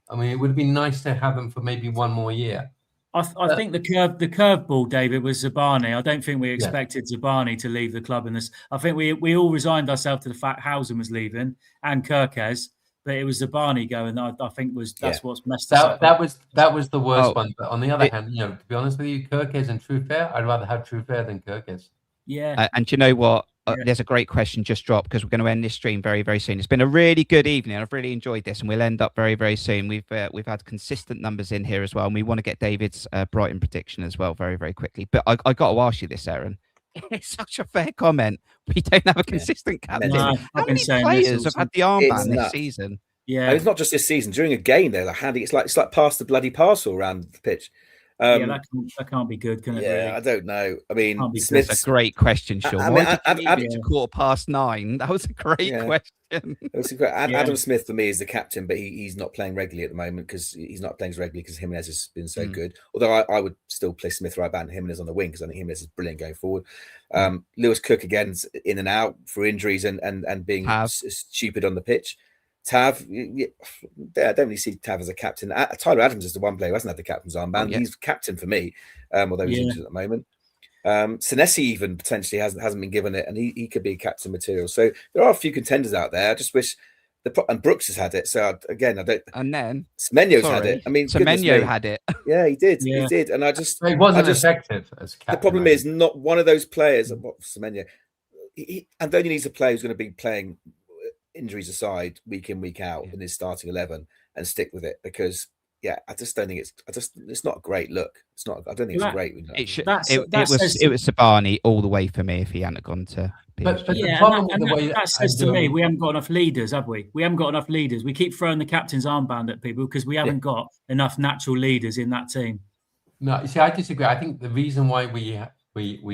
I: I mean, it would have been nice to have them for maybe 1 more year.
C: I think the curveball, David, was Zabani. I don't think we expected Zabani to leave the club in this. I think we all resigned ourselves to the fact Housen was leaving and Kirkes, but it was Zabani going. I think that's what's messed us up.
I: That was the worst one. But on the other hand, to be honest with you, Kirkes and Trufair, I'd rather have Trufair than Kirkes.
C: Yeah.
A: And you know what? There's a great question just dropped because we're going to end this stream very, very soon. It's been a really good evening. I've really enjoyed this, and we'll end up very, very soon. We've had consistent numbers in here as well, and we want to get David's Brighton prediction as well very, very quickly. But I got to ask you this, Aaron. It's such a fair comment. We don't have a consistent captain.
C: No,
A: How many players have had the armband this season?
B: Yeah, and it's not just this season. During a game, they're like handy. It's like pass the bloody parcel around the pitch.
C: That can't be good, can it?
B: Yeah,
C: really?
B: I don't know. I mean,
A: Smith's a great question, Sean. Why did you leave it to 9:15? That was a great question.
B: Adam Smith for me is the captain, but he's not playing regularly at the moment because he's not playing as regularly because Jimenez has been so good. Although I would still play Smith right back and Jimenez on the wing because I think Jimenez is brilliant going forward. Lewis Cook again in and out for injuries and being stupid on the pitch. Tav, I don't really see Tav as a captain. Tyler Adams is the one player who hasn't had the captain's armband. He's captain for me, although he's injured at the moment. Senesi even potentially hasn't been given it, and he could be captain material. So there are a few contenders out there. I just wish and Brooks has had it. So again, I don't.
A: And then
B: Semenyo's had it. I mean,
A: Semenyo had it.
B: Yeah, he did. He did. And
I: he wasn't effective as captain.
B: The problem is not one of those players. Semenyo, Antonio needs a player who's going to be playing, injuries aside, week in, week out in his starting 11 and stick with it, because I just don't think it's not a great look. It's not. I don't think it's great.
A: It was Sabani all the way for me if he hadn't gone to.
C: But that says to me we haven't got enough leaders, have we? We haven't got enough leaders. We keep throwing the captain's armband at people because we haven't got enough natural leaders in that team.
I: No, see, I disagree. I think the reason why we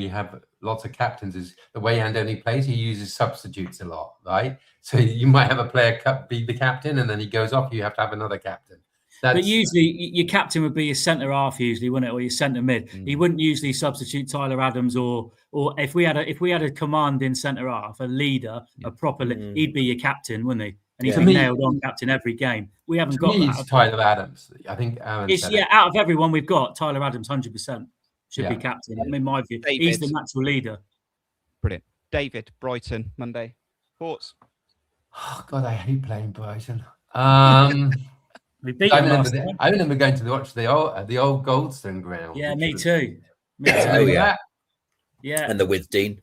I: have lots of captains is the way Andoni plays. He uses substitutes a lot, right? So you might have a player be the captain, and then he goes off. You have to have another captain.
C: But usually your captain would be your centre half, usually, wouldn't it, or your centre mid? He wouldn't usually substitute Tyler Adams, or if we had a commanding centre half, a leader, a proper, he'd be your captain, wouldn't he? And he's nailed on captain every game. We haven't got that.
I: It's Tyler Adams. I think Aaron
C: out of everyone we've got, Tyler Adams 100% should be captain. In my view, he's the natural leader.
A: Brilliant. David, Brighton, Monday. Thoughts?
I: Oh God, I hate playing Brighton.
C: We beat them
I: I remember going to watch the old Goldstone ground.
C: Yeah, me too.
B: Oh yeah, and the with Dean.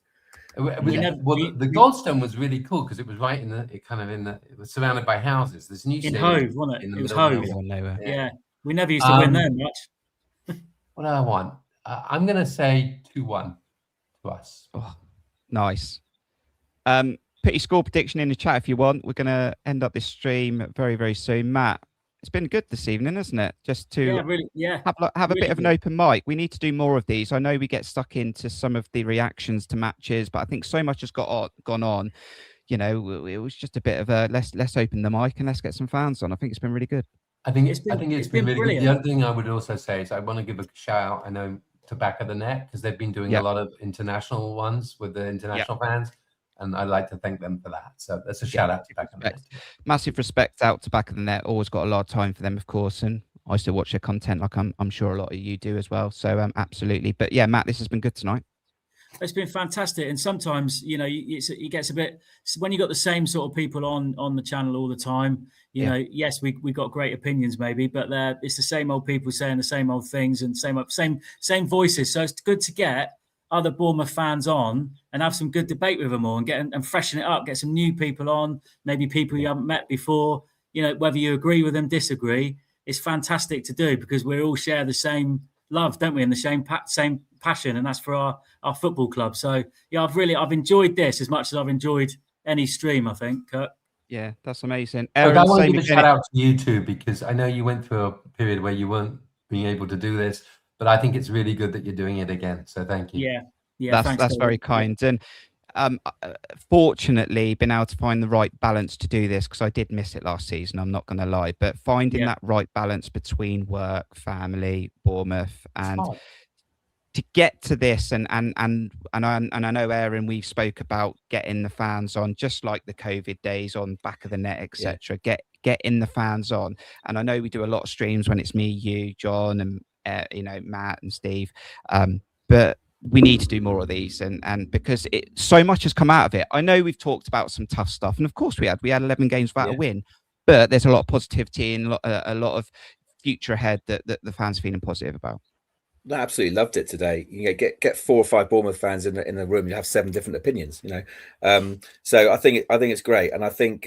I: The Goldstone was really cool because it was right it was surrounded by houses. There's new
C: in Hove, wasn't it? It was Hove. Yeah, we never used to win there much.
I: What do I want? I'm going to say 2-1 to us.
A: Oh, nice. Put your score prediction in the chat if you want. We're going to end up this stream very, very soon. Matt, it's been good this evening, hasn't it? Just to have a bit of an open mic. We need to do more of these. I know we get stuck into some of the reactions to matches, but I think so much has gone on. You know, it was just a bit of a let's open the mic and let's get some fans on. I think it's been really good.
I: I think it's been really good. The other thing I would also say is I want to give a shout out. I know to Back of the Net, because they've been doing a lot of international ones with the international fans. And I'd like to thank them for that. So that's a shout out to Back of the Net.
A: Massive respect out to Back of the Net. Always got a lot of time for them, of course. And I still watch their content like I'm sure a lot of you do as well. So absolutely. But yeah, Matt, this has been good tonight.
C: It's been fantastic. And sometimes, you know, it gets a bit, when you got the same sort of people on the channel all the time, you know, yes, we got great opinions maybe, but it's the same old people saying the same old things and same voices. So it's good to get other Bournemouth fans on and have some good debate with them all and freshen it up, get some new people on, maybe people you haven't met before, you know, whether you agree with them, disagree, it's fantastic to do because we all share the same love, don't we? And the same passion, and that's for our football club. So yeah, I've enjoyed this as much as I've enjoyed any stream, I think, Kurt.
A: Yeah, that's amazing.
I: I want to give a shout out to you too, because I know you went through a period where you weren't being able to do this, but I think it's really good that you're doing it again. So thank you.
C: Yeah,
A: that's very kind. And fortunately, been able to find the right balance to do this because I did miss it last season. I'm not going to lie, but finding that right balance between work, family, Bournemouth, and to get to this, and I know, Aaron, we spoke about getting the fans on, just like the COVID days on Back of the Net, etc. Getting the fans on, and I know we do a lot of streams when it's me, you, John, and Matt and Steve, but we need to do more of these, and because so much has come out of it. I know we've talked about some tough stuff, and of course we had 11 games without a win, but there's a lot of positivity and a lot of future ahead that the fans are feeling positive about.
B: I absolutely loved it today. You know, get 4 or 5 Bournemouth fans in the room, you have 7 different opinions. You know, so I think it's great, and I think.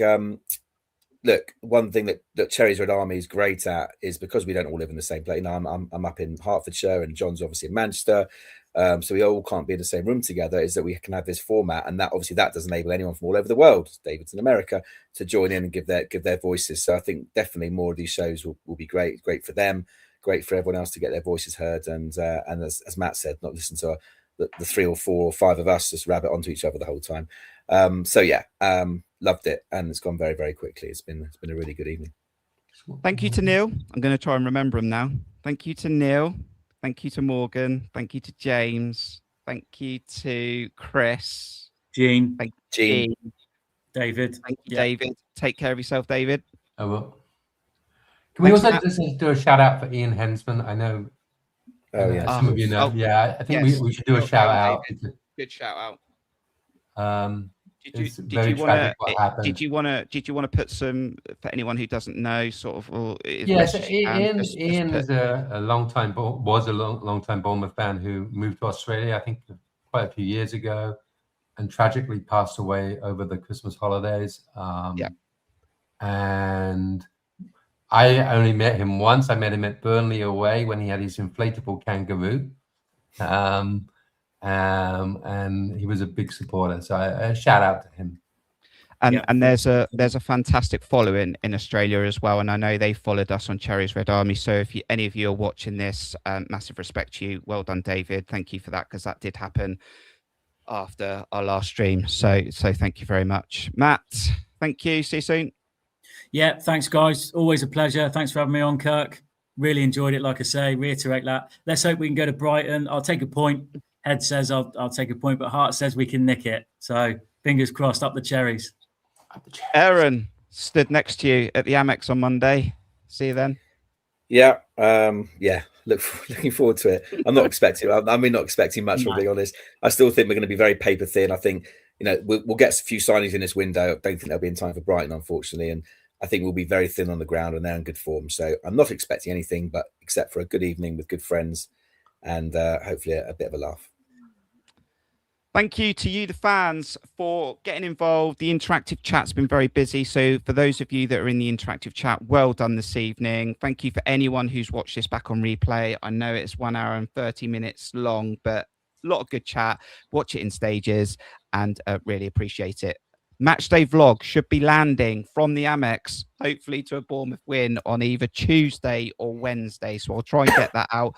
B: Look, one thing that Cherries Red Army is great at is because we don't all live in the same place. You know, I'm up in Hertfordshire and John's obviously in Manchester, so we all can't be in the same room together. Is that we can have this format, and that does enable anyone from all over the world, David's in America, to join in and give their voices. So I think definitely more of these shows will be great for them, great for everyone else to get their voices heard, and as Matt said, not listen to the 3 or 4 or 5 of us just rabbit onto each other the whole time. Loved it, and it's gone very, very quickly. It's been a really good evening.
A: Thank you to Neil. I'm going to try and remember him now. Thank you to Neil. Thank you to Morgan. Thank you to James. Thank you to Chris.
C: Jean.
A: Thank you, Jean.
C: David.
A: Thank you, David. Take care of yourself, David.
I: I will. Can we also just do a shout out for Ian Hensman? I know.
B: Oh yeah,
I: some of you know. Yeah, I think we should do a shout out.
A: Good shout out.
I: It's very tragic what happened.
A: Did you want to put some, for anyone who doesn't know, sort of?
I: Yes, Ian is a long time Bournemouth fan who moved to Australia, I think, quite a few years ago, and tragically passed away over the Christmas holidays. And I only met him once. I met him at Burnley away when he had his inflatable kangaroo. And he was a big supporter, so a shout out to him.
A: And there's a fantastic following in Australia as well, and I know they followed us on Cherries Red Army. So if any of you are watching this, massive respect to you. Well done, David. Thank you for that, because that did happen after our last stream. So thank you very much, Matt. Thank you. See you soon.
C: Yeah, thanks, guys. Always a pleasure. Thanks for having me on, Kirk. Really enjoyed it. Like I say, reiterate that. Let's hope we can go to Brighton. I'll take a point. Head says I'll take a point, but heart says we can nick it. So fingers crossed. Up the Cherries.
A: Aaron stood next to you at the Amex on Monday. See you then.
B: Yeah, looking forward to it. I'm not expecting. I mean, not expecting much. I'll be honest. I still think we're going to be very paper thin. I think we'll get a few signings in this window. I don't think there'll be in time for Brighton, unfortunately, and I think we'll be very thin on the ground, and they're in good form. So I'm not expecting anything, but except for a good evening with good friends, and hopefully a bit of a laugh.
A: Thank you to you, the fans, for getting involved. The interactive chat's been very busy. So for those of you that are in the interactive chat, well done this evening. Thank you for anyone who's watched this back on replay. I know it's 1 hour and 30 minutes long, but a lot of good chat. Watch it in stages and really appreciate it. Matchday vlog should be landing from the Amex, hopefully to a Bournemouth win on either Tuesday or Wednesday. So I'll try and get that out.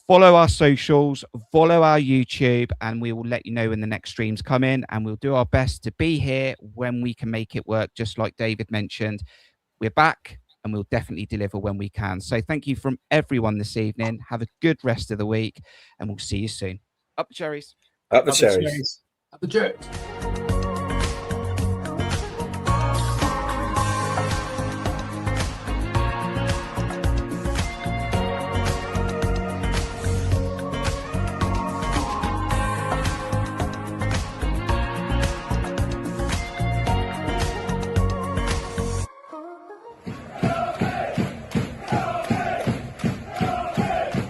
A: Follow our socials, follow our YouTube, and we will let you know when the next streams come in, and we'll do our best to be here when we can make it work, just like David mentioned. We're back, and we'll definitely deliver when we can. So thank you from everyone this evening. Have a good rest of the week, and we'll see you soon. Up the Cherries.
B: Up the Cherries.
I: Up the Cherries.